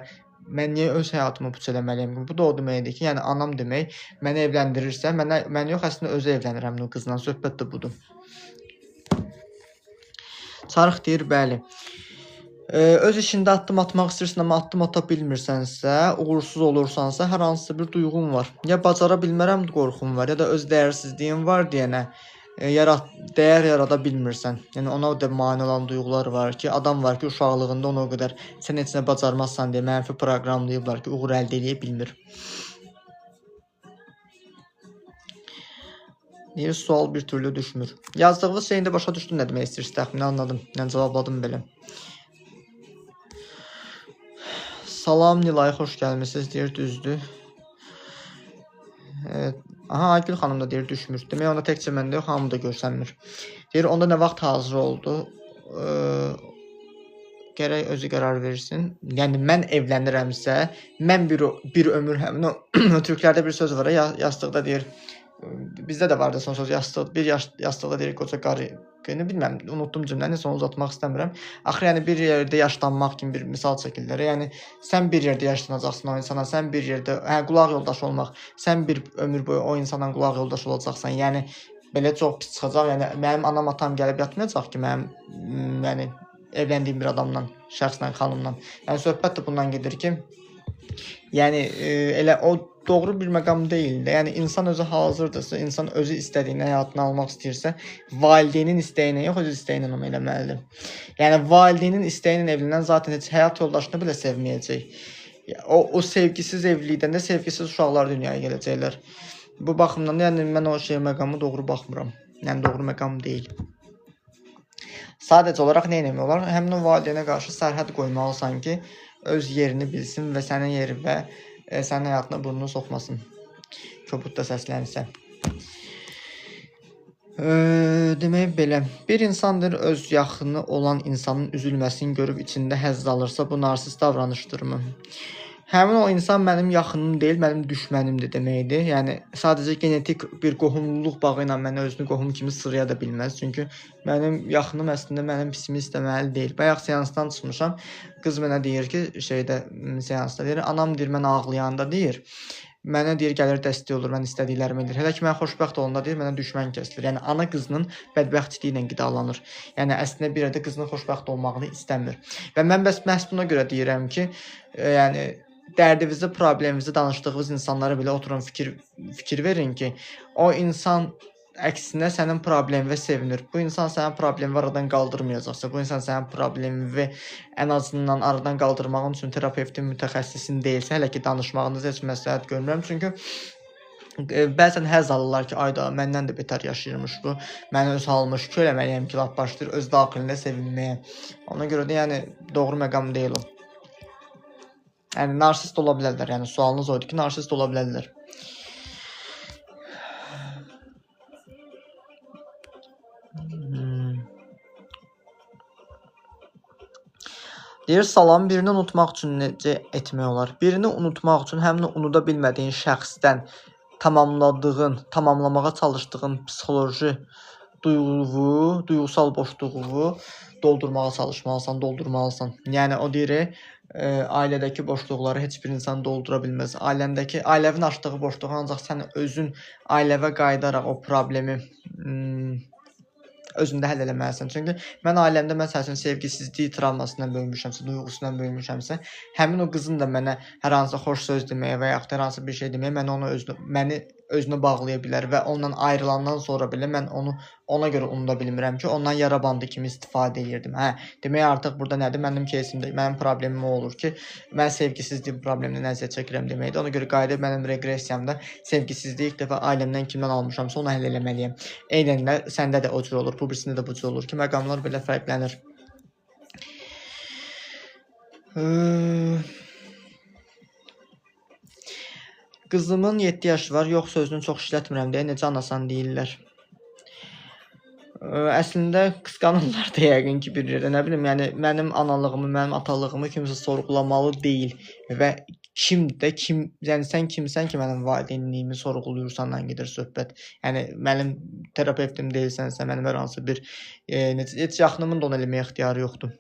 mən niyə öz həyatımı puç eləməliyəm? Bu da o deməkdir ki, yəni anam demək məni evləndirirsə, mən yox, əslində özü evlənirəm o qızla. Söhbət də budur. Çarıq deyir, bəli. Öz işində addım atmaq istəyirsən, amma addım ata bilmirsənsə, uğursuz olursansa, hər hansısa bir duyğun var. Ya bacara bilmərəm qorxun var, ya da öz dəyərsizliyin var deyənə dəyər yarada bilmirsən. Yəni ona da mane olan duyğular var ki, adam var ki, uşaqlığında ona o qədər sən heç nə bacarmazsan deyə mənfi proqramlayıblar ki, uğur əldə edə bilmir. Deyir, sual bir türlü düşmür. Yazdığınız şeyini də başa düşdüm nə demək istəyirsiniz, təxmini anladım. Yəni cavabladım belə. Salam Nilay, xoş gəlmisiniz. Deyir, düzdür. Aha, Aygül xanım da deyir, düşmür. Demək, onda təkcə məndə yox, hamı da görsənmir. Deyir, onda nə vaxt hazır oldu? Gərək özü qərar versin. Yəni, mən evlənirəmsə, mən bir ömür həmin o türklərdə bir söz var, yastıqda deyir, bizdə də vardı son söz, yastıqda deyir, qoca qarı, bilməm, unutdum cümləni, onu uzatmaq istəmirəm. Axı, yəni, bir yerdə yaşlanmaq kimi bir misal çəkirlər. Yəni, sən bir yerdə yaşlanacaqsın o insana, sən bir yerdə, qulaq yoldaşı olmaq, sən bir ömür boyu o insanla qulaq yoldaşı olacaqsan, yəni, belə çox pis çıxacaq. Yəni, mənim anam, atam gəlib yatmayacaq ki, mənim, yəni, evləndiyim bir adamla, şəxslə, xanımla. Yəni, söhbət də bundan gedir ki, yəni, elə o doğru bir məqam deyil də. Yəni insan özü hazırdırsa, insan özü istədiyini həyatına almaq istəyirsə, valideynin istəyinə yox, öz istəyinə onu eləməlidir. Yəni valideynin istəyi ilə evlənən zaten heç həyat yoldaşını belə sevməyəcək. O sevgisiz evlilikdən də sevgisiz uşaqlar dünyaya gələcəklər. Bu baxımdan da yəni mən o məqamı doğru baxmıram. Yəni doğru məqam deyil. Sadəcə olaraq nə etmək olar? Həmin o valideynə qarşı sərhəd qoymalısan ki, öz yerini bilsin və sənin yeri və sənin həyatına burnunu soxmasın. Kobudda səslənsə. Demək belə, bir insandır öz yaxını olan insanın üzülməsini görüb içində həzz alırsa, bu narsist davranışdırmı? Həmin o insan mənim yaxınım deyil, mənim düşmənimdir deməkdir. Yəni sadəcə genetik bir qohumluluq bağı ilə məni özünü qohum kimi sıraya da bilməz. Çünki mənim yaxınım əslində mənim pisimi istəməli deyil. Bayaq seansdan çıxmışam. Qız mənə deyir ki, seansda deyir, anam deyir mən ağlayanda deyir, mənə deyir gəlir dəstək olur, mən istədiklərimi edir. Hələ ki mən xoşbəxt olanda deyir mənə düşmən kəsilir. Yəni ana qızının bədbəxtliyi ilə qidalanır. Yəni əslində bir yerdə qızının xoşbəxt olmağını istəmir. Və mən məhz buna görə deyirəm ki, yəni dərdinizi, probleminizi danışdığınız insanlara belə oturun fikir verin ki, o insan əksinə sənin probleminə sevinir. Bu insan sənin problemini aradan qaldırmayacaqsa, bu insan sənin problemini ən azından aradan qaldırmağın üçün terapevtin, mütəxəssisin deyilsə, hələ ki danışmağınızı heç məsləhət görmürəm. Çünki bəzən həzz alırlar ki, ayda məndən də betər yaşayırmış bu. Məni öz halıma şükür eləməliyəm ki, lap başlayır öz daxilində sevinməyə. Ona görə də yəni doğru məqam deyil o. Yəni narsist ola bilərlər. Yəni sualınız oydu ki, narsist ola bilərlər. Deyir, salam, birini unutmaq üçün necə etmək olar? Birini unutmaq üçün həmin unuda bilmədiyin şəxsdən tamamlamağa çalışdığın psixoloji duyğusal boşluğu doldurmağa çalışmalısan. Yəni o deyir, ailədəki boşluqları heç bir insan doldura bilməz. Ailəvin açdığı boşluğu ancaq sən özün ailəvə qayıdaraq o problemi özündə həll eləməlisən. Çünki mən ailəmdə məsələn sevgisizlik travmasından böyümüşəmsə, duyğusundan böyümüşəmsə, həmin o qızın da mənə hər hansı xoş söz deməyə və yaxud hər hansı bir şey deməyə məni özünə bağlaya bilər və ondan ayrılandan sonra belə mən onu ona görə unuda bilmirəm ki, ondan yara bandı kimi istifadə edirdim. Demək artıq burada nədir? Mənim кейsimdə mənim problemim o olur ki, mən sevgisizlik problemindən əziyyət çəkirəm deməkdir. Ona görə qayıdıb mənim reqressiyamda sevgisizliyi ilk dəfə ailəmdən kimdən almışamsa onu həll eləməliyəm. Eynən də səndə də o cür olur, bu birisində də bu cür olur ki, məqamlar belə fərqlənir. Qızımın 7 yaşı var, yox sözünü çox işlətmirəm deyə necə anasan deyirlər. Əslində qısqanırlar da yəqin ki bir yerdə, nə bilim, yəni mənim analığımı, mənim atalığımı kimsə sorğulamalı deyil və yəni sən kimsən ki mənim valideynliyimi sorğuluyursandan gedir söhbət. Yəni mənim terapevtim deyilsənsə, mənim hər hansı bir heç yaxınımın da onu eləməyə ixtiyarı yoxdur.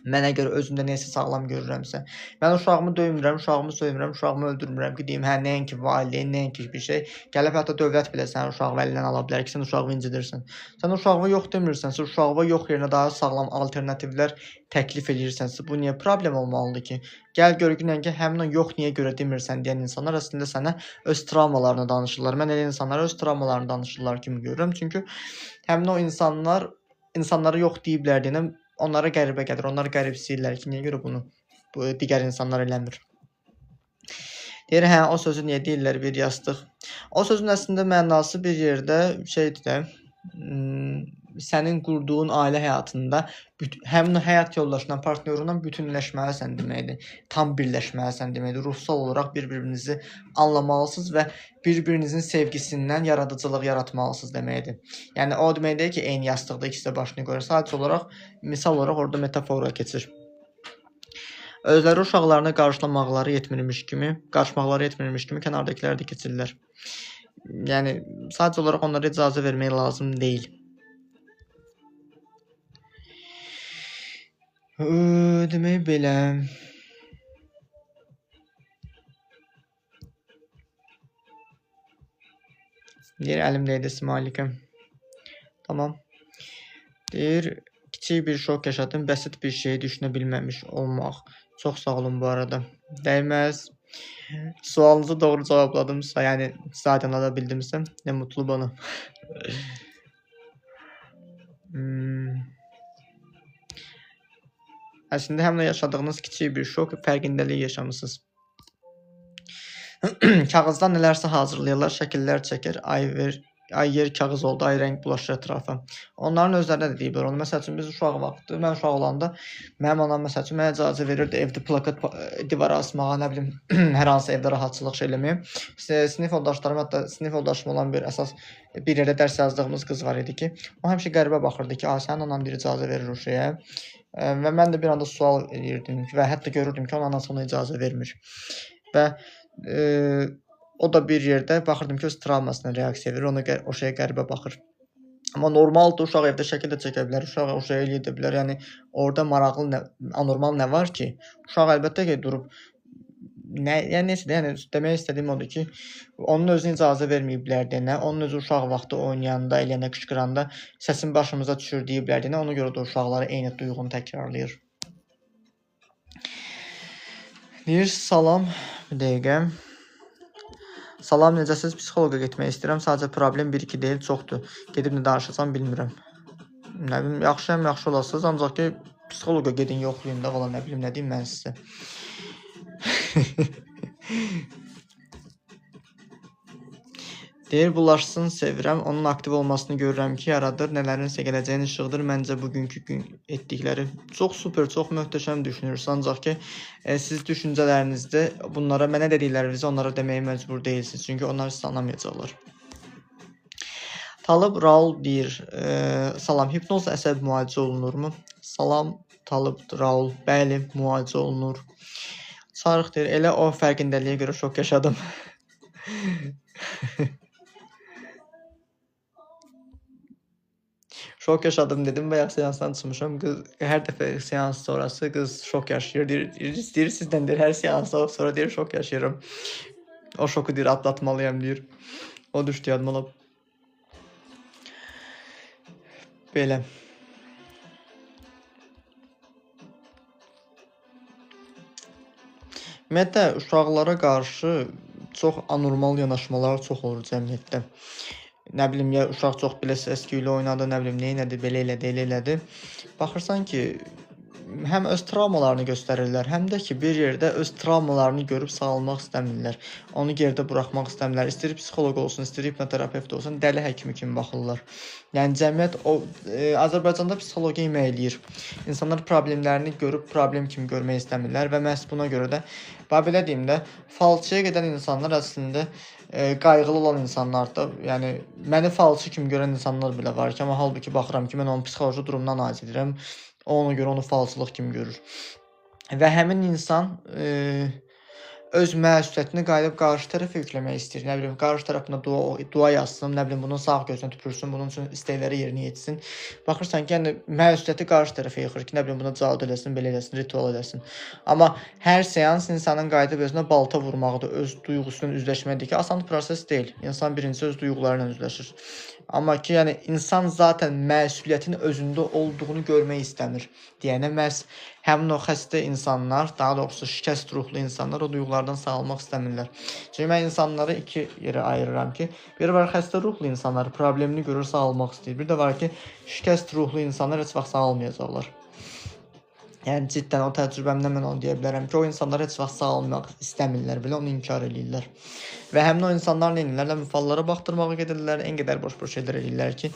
Mənə görə özümdə neysə sağlam görürəmsə. Mən uşağımı döymürəm, uşağımı söymürəm, uşağımı öldürmürəm ki, deyim, nəinki valideyn, nəinki bir şey. Gəlib hətta dövlət belə sənin uşağını əlindən ala bilər ki, sən uşağı incidirsən. Sən uşağı yox demirsənsə, uşağı yox yerinə daha sağlam alternativlər təklif edirsənsə, bu niyə problem olmalıdır ki? Gəl görgünən ki, həmin o yox niyə görə demirsən deyən insanlar əslində sənə öz travmalarını danışırlar. Mən elə insanlara öz travmalarını danışırlar kimi görürəm. Çünki həmin o insanlara yox deyiblər deyənə onlara qəribə gəlir, onlar qəribsiyirlər ki, niyə görə bunu digər insanlar eləmir. Deyir, o sözü niyə deyirlər bir yastıq? O sözün əslində mənası bir yerdə şeydir də, sənin qurduğun ailə həyatında həmin həyat yoldaşından, partnyorundan bütünləşməlisən deməkdir. Tam birləşməlisən deməkdir. Ruhsal olaraq bir-birinizi anlamalısınız və bir-birinizin sevgisindən yaradıcılıq yaratmalısınız deməkdir. Yəni o demək deyil ki, eyni yastıqda ikisi də başını qoyur. Sadəcə olaraq, misal olaraq orada metafora keçir. Özləri uşaqlarına qarşılamaqları yetmirmiş kimi kənardakiləri də keçirlər. Yəni sadəcə olaraq onlara icazə vermək lazım deyil. Demək belə. Deyir, əlimdəydi smalikə. Tamam. Deyir, kiçik bir şok yaşadım, bəsit bir şeyi düşünə bilməmiş olmaq. Çox sağ olun bu arada. Dəyməz. Sualınızı doğru cevapladımsa, yani zaten alabildimsə, ne mutlu bana. Əslində həm də yaşadığınız kiçik bir şok, fərqindəlik yaşamısınız. Kağızdan nələrsə hazırlayırlar, şəkillər çəkir, ay yer kağız oldu, ay rəng bulaşır ətrafa. Onların özlərinə də deyiblər onu. Məsəl üçün biz uşaq vaxtı, mən uşaq olanda mənim anam məsəl üçün mənə icazə verirdi evdə plakat divara asmağa, nə bilim, hər hansı evdə rahatçılıq şey eləməyə. Sinif yoldaşlarım, hətta sinif yoldaşım olan bir yerdə dərs yazdığımız qız var idi ki, o həmişə qəribə baxırdı ki, sənin anan bir icazə verir o şeyə. Və mən də bir anda sual edirdim və hətta görürdüm ki, onun anası ona icazə vermir. Və o da bir yerdə baxırdım ki, öz travmasına reaksiya verir, o şeyə qəribə baxır. Amma normaldır, uşaq evdə şəkil də çəkə bilər, uşaq o şey eləyə bilər. Yəni orada maraqlı, anormal nə var ki? Uşaq əlbəttə ki, durub neysə də, yəni demək istədiyim odur ki, onun özünə icazə verməyiblər deyənə, onun özü uşaq vaxtı oynayanda, eləyəndə, qışqıranda səsin başımıza düşür deyiblər deyənə, ona görə də uşaqları eyni duyğunu təkrarlayır. Deyir, salam, bir dəqiqə. Salam, necəsiz? Psixoloqa getmək istəyirəm. Sadəcə problem 1-2 deyil, çoxdur. Gedib nə danışacam bilmirəm. Nə bilim, yaxşıyam, yaxşı olasınız. Ancaq ki, psixoloqa gedin, yoxlayın da, valla nə bilim, nə deyim mən sizə. Deyir, bulaşsın, sevirəm. Onun aktiv olmasını görürəm ki, yaradır. Nələrinsə gələcəyin işıqdır. Məncə bugünkü gün etdikləri çox super, çox möhtəşəm düşünürsünüz. Ancaq ki, siz düşüncələrinizdə bunlara, mənə dediklərinizi onlara deməyə məcbur deyilsiniz. Çünki onlar sizi anlamayacaqlar. Talib Raul deyir, salam, hipnoz əsəb müalicə olunurmu? Salam, Talib Raul, bəli, müalicə olunur. Çarıq deyir, elə o fərqindəliyə görə şok yaşadım. Şok yaşadım dedim, bayaq seansdan çıxmışam. Qız hər dəfə seans sonrası qız şok yaşayır. Deyir sizdən deyir, hər seansdan sonra deyir şok yaşayıram. O şoku deyir atlatmalıyam deyir. O düşdü yadıma. Belə. Ümumiyyətlə uşaqlara qarşı çox anormal yanaşmalar çox olur cəmiyyətdə. Nə bilim, ya uşaq çox belə səs-küylü oynadı, nə bilim, neynədi, belə elədi, elə elədi. Baxırsan ki, həm öz travmalarını göstərirlər, həm də ki, bir yerdə öz travmalarını görüb sağalmaq istəmirlər. Onu yerdə buraxmaq istəmirlər. İstəyir psixoloq olsun, istəyir hipnoterapevt olsun, dəli həkimi kimi baxırlar. Yəni cəmiyyət Azərbaycanda psixologiya imək eləyir. İnsanlar problemlərini görüb problem kimi görmək istəmirlər və məhz buna görə də, belə deyim də, falçıya gedən insanlar əslində qayğılı olan insanlardır. Yəni məni falçı kimi görən insanlar belə var ki, amma halbuki baxıram ki, mən onun psixoloji durumdan naziz edirəm. Ona görə onu falçılıq kimi görür. Və həmin insan öz məsuliyyətini qayıdıb qarşı tərəfə yükləmək istəyir. Nə bilim, qarşı tərəfinə dua yazsın, nə bilim, bunun sağ gözünə tüpürsün, bunun üçün istəkləri yerinə yetsin. Baxırsan ki, yəni məsuliyyəti qarşı tərəfə yıxır ki, nə bilim, buna cadu eləsin, belə eləsin, ritual eləsin. Amma hər seans insanın qayıdıb özünə balta vurmaqdır, öz duyğusuyla üzləşməkdir ki, asan proses deyil. İnsan birincisi öz duyğularıyla üzləşir. Amma ki, yəni insan zaten məsuliyyətin özündə olduğunu görmək istəmir. Deyənə məhz həmin o xəstə insanlar, daha doğrusu şikəst ruhlu insanlar o duyğulardan sağalmaq istəmirlər. Çünki mən insanları iki yerə ayırıram ki, biri var xəstə ruhlu insanlar, problemini görür, sağalmaq istəyir. Bir də var ki, şikəst ruhlu insanlar heç vaxt sağalmayacaqlar. Yəni ciddən o təcrübəmdən mən onu deyə bilərəm ki, o insanlar heç vaxt sağalmaq istəmirlər, belə onu inkar edirlər. Və həmin o insanlar nə edirlər? Müfallara baxdırmağa gedirlər, en qədər boş-boş şeylər edirlər ki,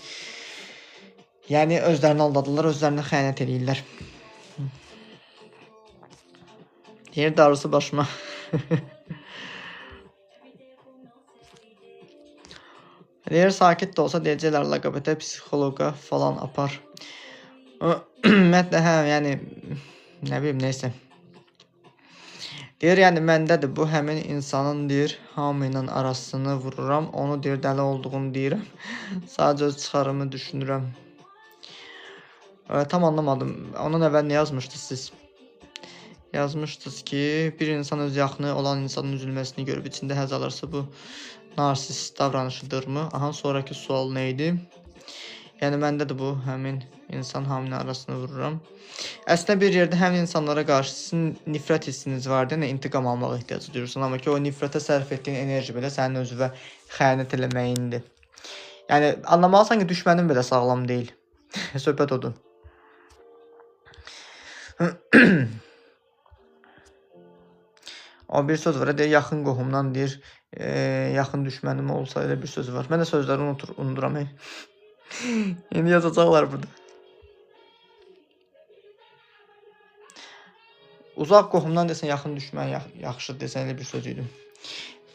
yəni özlərini aldadırlar, özlərini xəyanət edirlər. Deyir, darısı başıma. Deyir, sakit də olsa deyəcəklər laqabətə, psixoloqa falan apar. Ümumiyyətlə, yəni, nə bilim, neysə. Deyir, yəni, məndədir bu, həmin insanın, deyir, hamı ilə arasını vururam, onu, deyir, dəli olduğunu deyirəm. Sadəcə öz çıxarımı düşünürəm. Tam anlamadım. Ondan əvvəl nə yazmışdınız siz? Yazmışdınız ki, bir insan öz yaxını olan insanın üzülməsini görüb içində həzz alırsa, bu narsist davranışıdırmı? Aha, sonraki sual nə idi? Yəni məndədir bu, həmin insan hamının arasını vururam. Əslində bir yerdə həmin insanlara qarşı sizin nifrət hissiniz var, yəni intiqam almağa ehtiyac duyursan, amma ki o nifrətə sərf etdiyin enerji belə sənin özünə xəyanət eləməyindir. Yəni anlamalısan ki, düşmənin belə sağlam deyil. Söhbət odur. O bir söz var, deyir, yaxın qohumdan deyir, yaxın düşmənim olsa elə bir söz var. Mən də sözləri unuduram. İndi yazacaqlar burada. Uzaq qohumdan desən, yaxın düşmən yaxşı desən elə bir söz idi.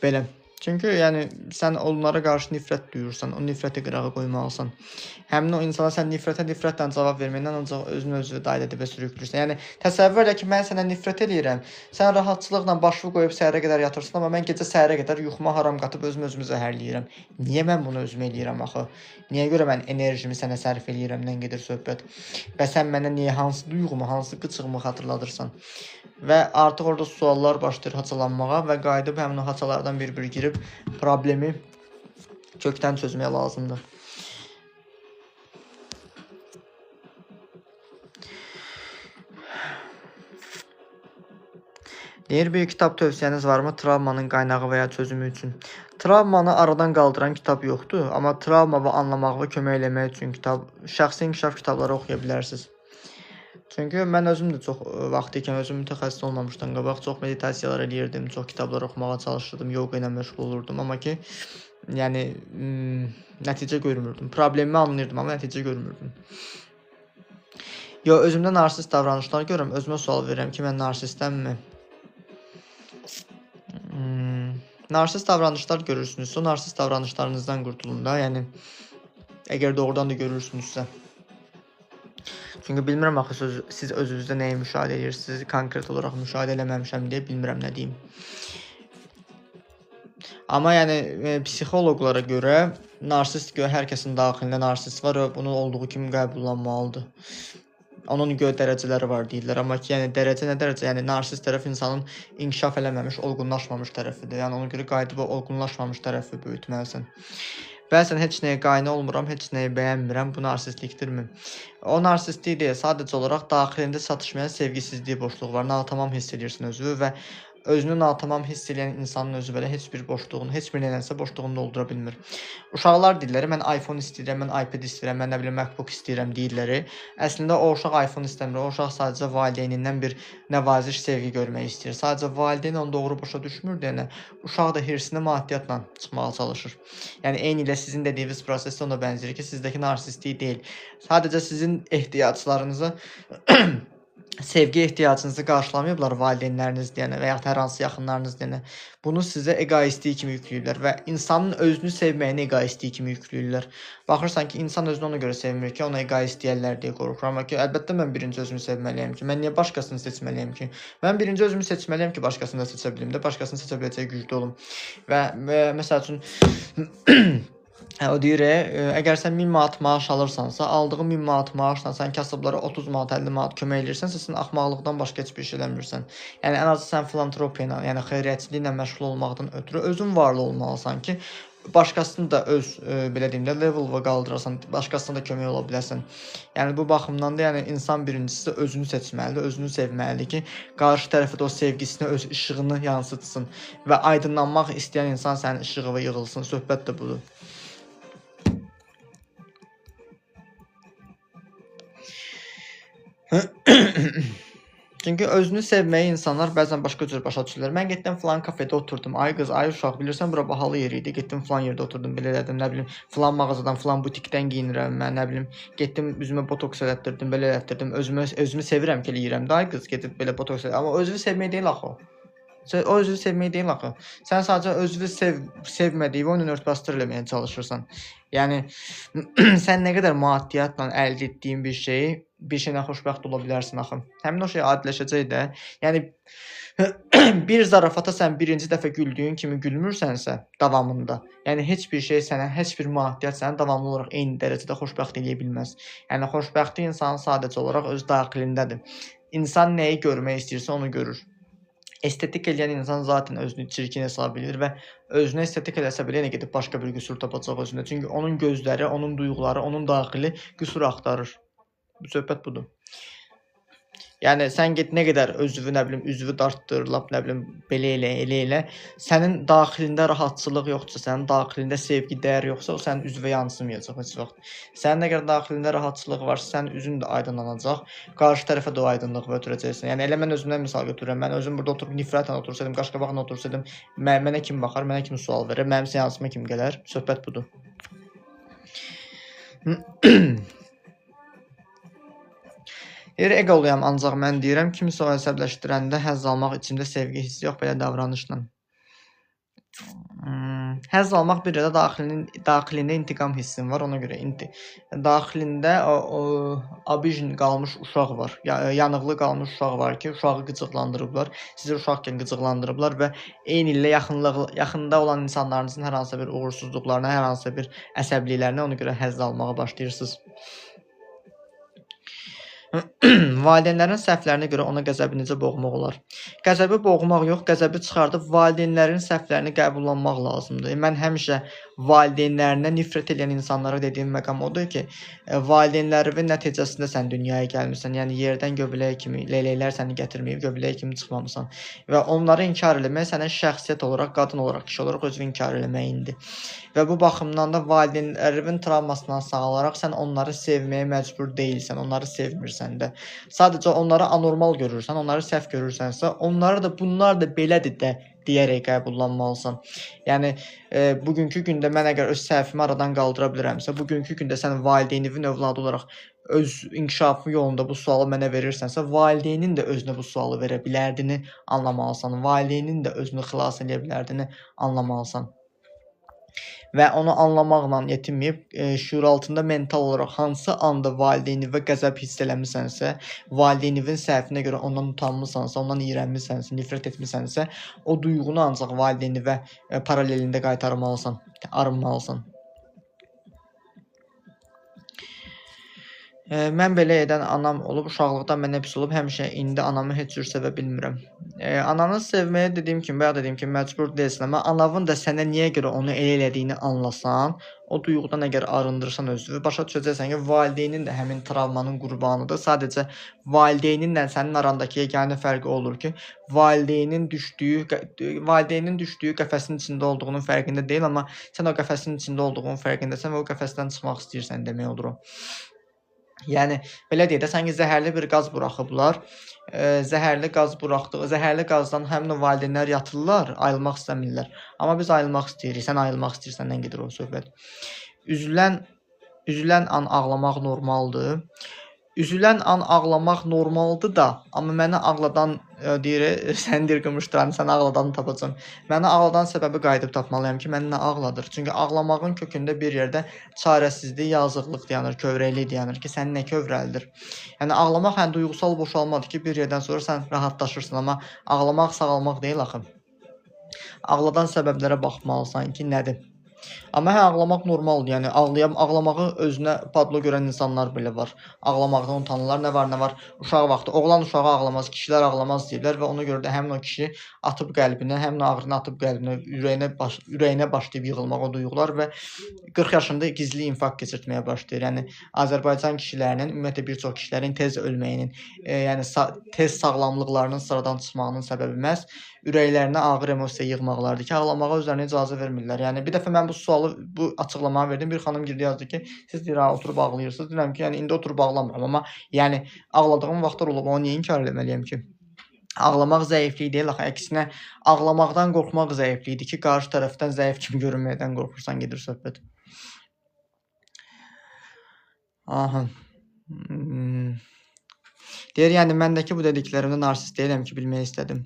Belə. Çünki yəni sən onlara qarşı nifrət duyursan, o nifrəti qırağa qoymalısan. Həmin o insana sən nifrətlə cavab verməklə ancaq özünü dayı edib sürüklürsən. Yəni təsəvvür elə ki, mən sənə nifrət eləyirəm. Sən rahatçılıqla başını qoyub səhərə qədər yatırsan, amma mən gecə səhərə qədər yuxuma haram qatıb özümü zəhərləyirəm. Niyə mən bunu özümə eləyirəm axı? Niyə görə mən enerjimi sənə sərf eləyirəmdən gedir söhbət? Və sən mənə niyə hansı duyğumu, hansı qıcığımı xatırladırsan? Və artıq orada suallar başlayır haçalanmağa və qayıdıb həmin o haçalardan bir-bir girib problemi kökdən çözməyə lazımdır. Deyir, bir kitab tövsiyəniz varmı travmanın qaynağı və ya çözümü üçün? Travmanı aradan qaldıran kitab yoxdur, amma travmanı anlamağa kömək eləmək üçün şəxsi inkişaf kitabları oxuya bilərsiniz. Çünki mən özüm də çox vaxt ikən özüm mütəxəssis olmamışdan qabaq çox meditasiyalar eləyirdim, çox kitablar oxumağa çalışırdım, yoga ilə məşğul olurdum, amma ki yəni nəticə görmürdüm. Problemi anlayırdım, amma nəticə görmürdüm. Yo, özümdə narsist davranışlar görürəm, özümə sual verirəm ki, mən narsistəmmi? Narsist davranışlar görürsünüzsə, o narsist davranışlarınızdan qurtulun da, yəni əgər doğrudan da görürsünüzsə. Çünki bilmirəm axı siz özünüzdə nəyi müşahidə edirsiniz, konkret olaraq müşahidə eləməmişəm deyə bilmirəm nə deyim. Amma yəni psixoloqlara görə narsist hər kəsin daxilində narsist var və bunun olduğu kimi qəbullanmalıdır. Onun dərəcələri var deyirlər, amma ki yəni dərəcə nə dərəcə? Yəni narsist tərəf insanın inkişaf eləməmiş, olğunlaşmamış tərəfidir. Yəni ona görə qayıdıb olğunlaşmamış tərəfi böyütməlisən. Bəzən heç nəyə qayna olmuram, heç nəyi bəyənmirəm. Bu narsistlikdirmi? O narsistlik deyil, sadəcə olaraq daxilində çatışmayan sevgisizliyi boşluğu var. Natamam hiss edirsən özünü və özünü natamam hiss edən insanın özü belə heç bir boşluğunu, heç bir nədənsə boşluğunu doldura bilmir. Uşaqlar deyirlər, mən iPhone istəyirəm, mən iPad istəyirəm, mən nə bilim MacBook istəyirəm deyirlər. Əslində o uşaq iPhone istəmir, o uşaq sadəcə valideynindən bir nəvaziş, sevgi görmək istəyir. Sadəcə valideyn onu doğru başa düşmür deyənə, uşaq da hirsinə maddiyatla çıxmağa çalışır. Yəni eyni ilə sizin dediyiniz prosesdə ona bənzəyir ki, sizdəki narsistlik deyil. Sadəcə sizin ehtiyaclarınızı sevgi ehtiyacınızı qarşılamayıblar valideynləriniz deyənə və ya hər hansı yaxınlarınız deyənə. Bunu sizə egoistlik kimi yükləyirlər və insanın özünü sevməyini egoistlik kimi yükləyirlər. Baxırsan ki, insan özünü ona görə sevmir ki, ona egoist deyərlər deyə qorxur. Amma ki, əlbəttə mən birinci özümü sevməliyəm ki, mən niyə başqasını seçməliyəm ki? Mən birinci özümü seçməliyəm ki, başqasını da seçə bilim də, başqasını seçə biləcək güclü olum. Və məsəl üçün o deyir, əgər sən 1000 manat maaş alırsansa, aldığın 1000 manat maaşla sən kasıblara 30 manat, 50 manat kömək edirsənsə, sən axmaqlıqdan başqa heç bir şey eləmirsən. Yəni ən azı sən filantropiya ilə, yəni xeyriyyəçiliklə məşğul olmaqdan ötürü özün varlı olmalısan ki, başqasını da öz belə deyim də level qaldırasan, başqasına da kömək ola biləsən. Yəni bu baxımdan da yəni insan birincisi özünü seçməlidir, özünü sevməlidir ki, qarşı tərəfə də o sevgisini, öz işığını yansıtsın və aydınlanmaq istəyən insan sənin işığına yığılsın. Söhbət də budur. Çünki özünü sevməyi insanlar bəzən başqa cür başa düşürlər. Mən getdim filan kafedə oturdum. Ay qız, ay uşaq, bilirsən bura bahalı yer idi. Getdim filan yerdə oturdum, belə elədim, nə bilim, filan mağazadan, filan butikdən geyinirəm mən, nə bilim, getdim üzümə botoks elətdirdim, belə elətdirdim. Özümü sevirəm ki, eləyirəm. Ay qız, gedib belə botoks elətdirdim. Amma özünü sevmək deyil axı o. O özünü sevmək deyil axı. Sən sadəcə özünü sevmədiyi və onu örtbasdır eləməyə çalışırsan. Yəni sən nə qədər maddiyyatla əldə etdiyin bir şeylə xoşbəxt ola bilərsən axı. Həmin o şey adiləşəcək də. Yəni bir zarafata sən birinci dəfə güldüyün kimi gülmürsənsə davamında, yəni heç bir şey sənə, heç bir maddiyyat səni davamlı olaraq eyni dərəcədə xoşbəxt eləyə bilməz. Yəni xoşbəxtlik insanın sadəcə olaraq öz daxilindədir. İnsan nəyi görmək istəyirsə onu görür. Estetik eləyən insan zaten özünü çirkin hesab edir və özünə estetik eləsə belə yenə gedib başqa bir qüsur tapacaq özündə. Çünki onun gözləri, onun duyğuları, onun daxili qüsur axtarır. Söhbət budur. Yəni sən get nə qədər özünü nə bilim üzvü dartdır, lap nə bilim belə elə. Sənin daxilində rahatçılıq yoxdursa, sənin daxilində sevgi, dəyər yoxsa, o sənin üzvə yansımayacaq heç vaxt. Sənin əgər daxilində rahatçılıq varsa, sənin üzün də aydınlanacaq. Qarşı tərəfə də o aydınlığı ötürəcəksən. Yəni elə mən özümdən misal götürürəm. Mən özüm burada oturub nifrətlə otursaydım, qaşqabaqla otursaydım, mənə kim baxar, mənə kim sual verir, mənim seansıma kim gələr? Söhbət budur. Eqoluyam, ancaq mən deyirəm, kimsə o əsəbləşdirəndə həzz almaq içimdə sevgi hissi yox, belə davranışla. Həzz almaq bir yerdə daxilində intiqam hissin var, ona görə daxilində abijin qalmış uşaq var, yanıqlı qalmış uşaq var ki, uşağı qıcıqlandırıblar, sizi uşaqkən qıcıqlandırıblar və eyni ilə yaxında olan insanlarınızın hər hansısa bir uğursuzluqlarına, hər hansısa bir əsəbliliklərinə ona görə həzz almağa başlayırsınız. Valideynlərin səhvlərinə görə ona qəzəbi necə boğmaq olar? Qəzəbi boğmaq yox, qəzəbi çıxardıb valideynlərin səhvlərini qəbullanmaq lazımdır. Mən həmişə valideynlərinə nifrət edən insanlara dediyim məqam odur ki, valideynlərinin nəticəsində sən dünyaya gəlmirsən. Yəni yerdən göbələyə kimi, leyləklər səni gətirməyib, göbələyə kimi çıxmamısan. Və onları inkar eləmək sənə şəxsiyyət olaraq, qadın olaraq, kişi olaraq özünü inkar eləməyindir. Və bu baxımdan da valideynlərin travmasından sağalaraq sən onları sevməyə məcbur deyilsən, onları sevmirsən də. Sadəcə onları anormal görürsən, onları səhv görürsənsə, onları da bunlar da belədir də deyərək qəbullanmalısan. Yəni bugünkü gündə mən əgər öz səhvimi aradan qaldıra bilirəmsə, bugünkü gündə sən valideynin övladı olaraq öz inkişafı yolunda bu sualı mənə verirsənsə, valideynin də özünə bu sualı verə bilərdiyini anlamalısan. Valideynin də özünü xilas edə bilərdiyini anlamalısan. Və onu anlamaqla yetinməyib, şuur altında mental olaraq hansı anda valideyni və qəzəb hiss eləmisənsə, valideynin səhvinə görə ondan utanmısansa, ondan iyrənmisənsə, nifrət etmisənsə, o duyğunu ancaq valideyni və paralelində qaytarmalısan, arınmalısan. Mən belə edən anam olub, uşaqlıqdan mənə pis olub, həmişə indi anamı heç cür sevə bilmirəm. Ananı sevməyə dediyim kimi, bayaq dediyim kimi məcbur deyilsən, amma anavın da sənə niyə görə onu elə elədiyini anlasan, o duyğudan əgər arındırsan özünü, başa düşəcəksən ki, valideynin də həmin travmanın qurbanıdır. Sadəcə valideyninlə sənin arandakı yeganə fərqi olur ki, valideynin düşdüyü qəfəsin içində olduğunun fərqində deyil, amma sən o qəfəsin içində olduğunun fərqindəsən və o qəfəsdən çıxmaq istəyirsən demək olur o. Yəni belə deyək də, sanki zəhərli bir qaz buraxıblar. Zəhərli qazdan həmin o valideynlər yatırlar, ayılmaq istəmirlər. Amma biz ayılmaq istəyirik. Sən ayılmaq istəyirsəndən gedir o söhbət. Üzülən an ağlamaq normaldır. Üzülən an ağlamaq normaldır da, amma məni ağladan sən deyir qımışdıran, sən ağladanı tapacam. Məni ağladan səbəbi qayıdıb tapmalıyam ki, məni nə ağladır? Çünki ağlamağın kökündə bir yerdə çarəsizlik, yazıqlıq dayanır, kövrəklik dayanır ki, səni nə kövrəldir? Yəni ağlamaq duyğusal boşalmadır ki, bir yerdən sonra sən rahatlaşırsan, amma ağlamaq sağalmaq deyil axı. Ağladan səbəblərə baxmalısan ki, nədir? Amma ağlamaq normaldır. Yəni ağlamağı özünə padlo görən insanlar belə var. Ağlamaqdan utanırlar. Nə var? Uşaq vaxtı oğlan uşağı ağlamaz, kişilər ağlamaz deyirlər və ona görə də həmin o kişi atıb qəlbinə, həmin o ağrını atıb qəlbinə, ürəyinə başlayıb yığılmaq o duyğular və 40 yaşında gizli infarkt keçirtməyə başlayır. Yəni Azərbaycan kişilərinin, ümumiyyətlə bir çox kişilərin tez ölməyinin, yəni tez sağlamlıqlarının sıradan çıxmağının səbəbi məhz ürəklərinə ağır emosiya yığmaqlardır ki, ağlamağa özlərinə icazə vermirlər. Yəni bir dəfə mən bu açıqlamanı verdim. Bir xanım girdi yazdı ki, siz deyir, oturub ağlayırsınız. Deyirəm ki, yəni indi oturub ağlamıram, amma yəni ağladığım vaxtlar olub, onu niyə inkar etməliyəm ki? Ağlamaq zəiflik deyil, axı əksinə ağlamaqdan qorxmaq zəiflikdir ki, qarşı tərəfdən zəif kimi görünməkdən qorxursan, gedir söhbət. Aha. Deyir, yəni məndəki bu dediklərimdə narsist deyiləm ki, bilmək istədim.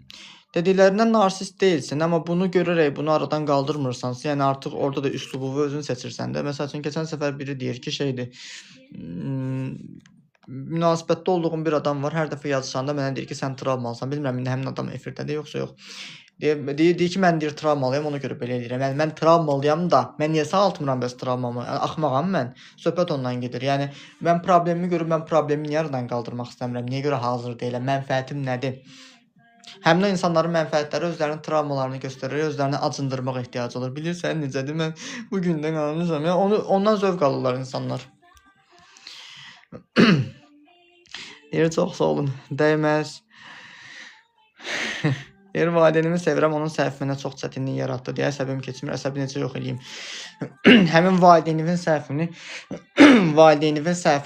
Dediklərindən narsist deyilsin, amma bunu görərək bunu aradan qaldırmırsansa, yəni artıq orada da üslubu özün seçirsən də. Məsəl üçün, keçən səfər biri deyir ki, münasibətdə olduğum bir adam var, hər dəfə yazışanda mənə deyir ki, sən travmalısan. Bilmirəm, indi həmin adam efirdədir, yoxsa yox. Deyir ki, mən deyir, travmalıyam, ona görə belə edirəm. Yəni, mən travmalıyam da, mən niyə sağaltmıram bəs travmamı? Yəni, axmağam mən, söhbət ondan gedir. Yəni, mən problemi görüb, mən problemi niyə aradan qaldırmaq istəmirəm, niyə görə hazır deyiləm, mənfəətim nədir? Həmin o insanların mənfəətləri özlərinin travmalarını göstərir, özlərini acındırmaq ehtiyacı olur. Bilirsən necədir? Mən bu gündən qalmışam. Yəni ondan zövq alırlar insanlar. Deyir çox sağ olun. Dəyməz. Deyir valideynimi sevirəm, onun səhvi mənə çox çətinlik yaratdı deyə əsəbim keçmir. Əsəbi necə yox eləyim? Həmin valideynin səhvi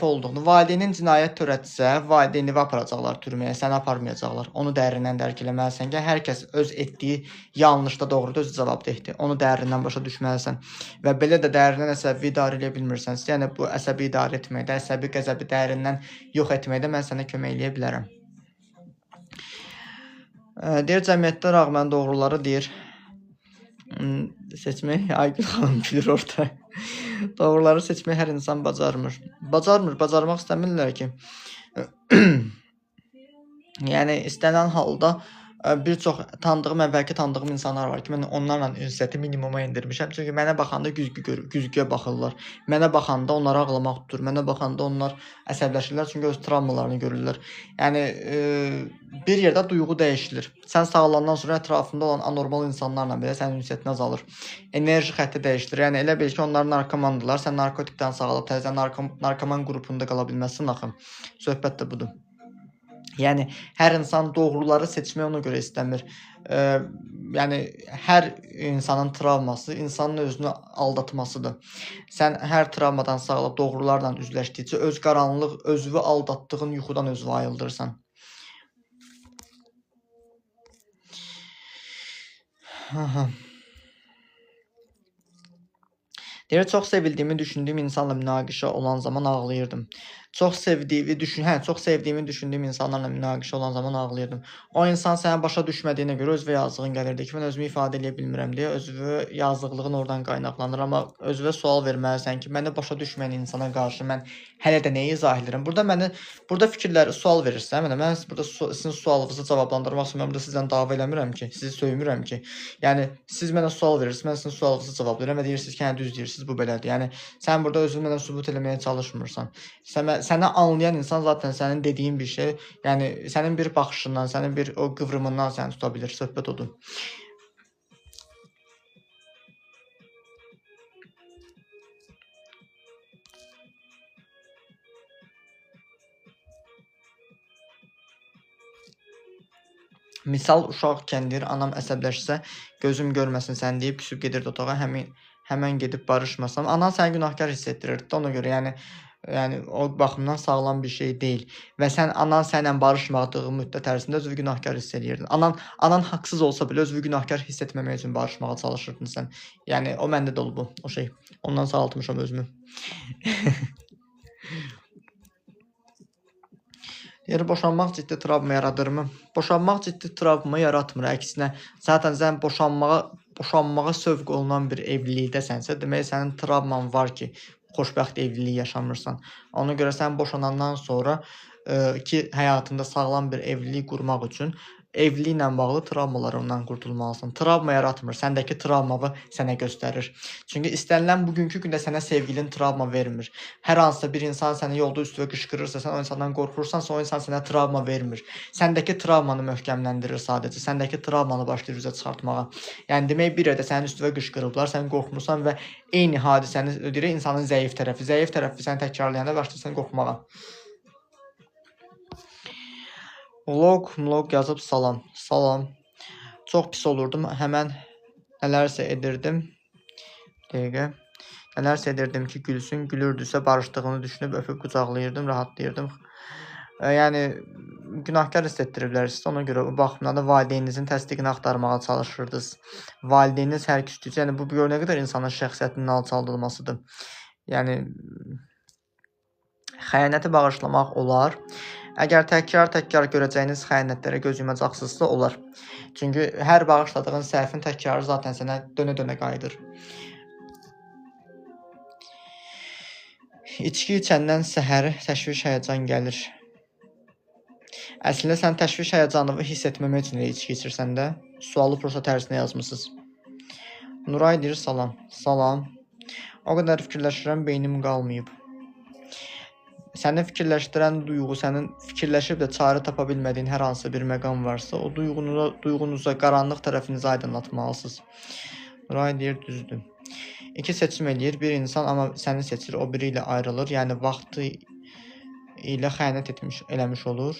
olduğunu, valideynin cinayət törətsə, valideyni aparacaqlar türməyə, səni aparmayacaqlar. Onu dərindən dərk eləməlisən ki, hər kəs öz etdiyi yanlışda doğruda öz cavabdehdir. Onu dərindən başa düşməlisən və belə də dərindən əsəbi idarə edə bilmirsənsə, yəni bu əsəbi idarə etməkdə, əsəbi qəzəbi dərindən yox etməkdə mən sənə kömək eləyə bilərəm. Deyir cəmiyyətdə rağmen doğruları deyir. Seçmək, Aygün xanım gülür orada. Doğruları seçmək hər insan bacarmır. Bacarmaq istəmirlər ki. Yəni istənilən halda bir çox əvvəlki tanıdığım insanlar var ki, mən onlarla ünsiyyəti minimuma endirmişəm. Çünki mənə baxanda güzgüyə baxırlar. Mənə baxanda onları ağlamaq tutur. Mənə baxanda onlar əsəbləşirlər çünki öz travmalarını görürlər. Yəni bir yerdə duyğu dəyişilir. Sən sağalandan sonra ətrafında olan anormal insanlarla belə sənin ünsiyyətin azalır. Enerji xətti dəyişilir. Yəni elə bil ki, onlar narkomandırlar. Sən narkotikdən sağalıb təzə narkoman qrupunda qala bilməzsən axı. Söhbət də budur. Yəni hər insan doğruları seçməyi ona görə istəmir. Yəni hər insanın travması insanın özünü aldatmasıdır. Sən hər travmadan sağalıb doğrularla üzləşdikcə öz qaranlıq, özünü aldatdığın yuxudan özünü ayıldırsan. Deyir, çox sevildiyimi düşündüyüm insanla münaqişə olan zaman ağlayırdım. Çox sevdiyimi düşündüyüm insanlarla münaqişə olan zaman ağlayırdım. O insan səni başa düşmədiyinə görə özünə yazığın gəlirdi ki, mən özümü ifadə edə bilmirəm deyə özünə yazıqlığın oradan qaynaqlanır. Amma özünə sual verməlisən ki, məni başa düşməyən insana qarşı mən hələ də nəyi izah edirəm? Burada fikirləri sual verirsən, mən burada sizin sualınızı cavablandırmaq üçün mən burada sizdən dava eləmirəm ki, sizi söymürəm ki. Yəni siz mənə sual verirsiniz, mən sizin sualınızı cavablayıram və deyirsiniz ki, hə düz deyirsiniz, bu belədir. Yəni sən burada özünü mənə sübut eləməyə çalışmırsan. Səni anlayan insan zaten sənin dediyin bir şey, yəni sənin bir baxışından, sənin bir o qıvrımından səni tuta bilir. Söhbət odur. Misal uşaq kəndir, anam əsəbləşsə, gözüm görməsin sən deyib küsüb gedirdi otağa, həmən gedib barışmasam, anan səni günahkar hiss etdirirdi. Ona görə yəni o baxımdan sağlam bir şey deyil. Və sən anan sənlə barışmadığı müddət ərzində özünü günahkar hiss edirdin. Anan haqsız olsa belə özünü günahkar hiss etməmək üçün barışmağa çalışırdın sən. Yəni o məndə də olub bu, o şey. Ondan sağaltmışam özümü. Yəni boşanmaq ciddi travma yaradırmı? Boşanmaq ciddi travma yaratmır, əksinə. Zaten sən boşanmağa sövq olunan bir evlilikdəsənsə, demək sənin travman var ki, xoşbəxt evlilik yaşamırsan. Ona görə sən boşanandan sonra ki, həyatında sağlam bir evlilik qurmaq üçün evliliklə bağlı travmalarından qurtulmalısan. Travma yaratmır, səndəki travmanı sənə göstərir. Çünki istənilən bugünkü gündə sənə sevgilin travma vermir. Hər hansısa bir insan səni yolda üstünə qışqırırsa, sən o insandan qorxursansa, o insan sənə travma vermir. Səndəki travmanı möhkəmləndirir sadəcə. Səndəki travmanı başlayır üzə çıxartmağa. Yəni demək bir yerdə sənin üstünə qışqırıblar, sən qorxmursan və eyni hadisəni deyir insanın zəif tərəfi səni təkrarlayanda başlayırsan qorxmağa. Vlog yazıb salam. Çox pis olurdum. Həmən nələrsə edirdim. Nələrsə edirdim ki, gülsün. Gülürdüsə barışdığını düşünüb öpüb qucaqlayırdım, rahatlayırdım. Yəni günahkar hiss etdiriblər sizə. Ona görə bu baxımdan da valideyninizin təsdiqini axtarmağa çalışırdınız. Valideyniniz hər küstücü. Yəni bu nə qədər insanın şəxsiyyətinin alçaldılmasıdır. Yəni xəyanəti bağışlamaq olar. Əgər təkrar görəcəyiniz xəyanətlərə göz yumacaqsınızsa olar. Çünki hər bağışladığın səhvin təkrarı zaten sənə dönə-dönə qayıdır. İçki içəndən səhər təşviş həyəcan gəlir. Əslində sən təşviş həyəcanını hiss etməmək üçün içki içirsən də. Sualı prosa tərsinə yazmısınız. Nuray deyir salam. O qədər fikirləşirəm, beynim qalmayıb. Səni fikirləşdirən duyğu, sənin fikirləşib də çarə tapa bilmədiyin hər hansı bir məqam varsa, o duyğunuza qaranlıq tərəfinizi aydınlatmalısınız. Nuray deyir, düzdür. 2 seçim eləyir. Bir insan amma səni seçir, o biri ilə ayrılır. Yəni vaxtı ilə xəyanət eləmiş olur.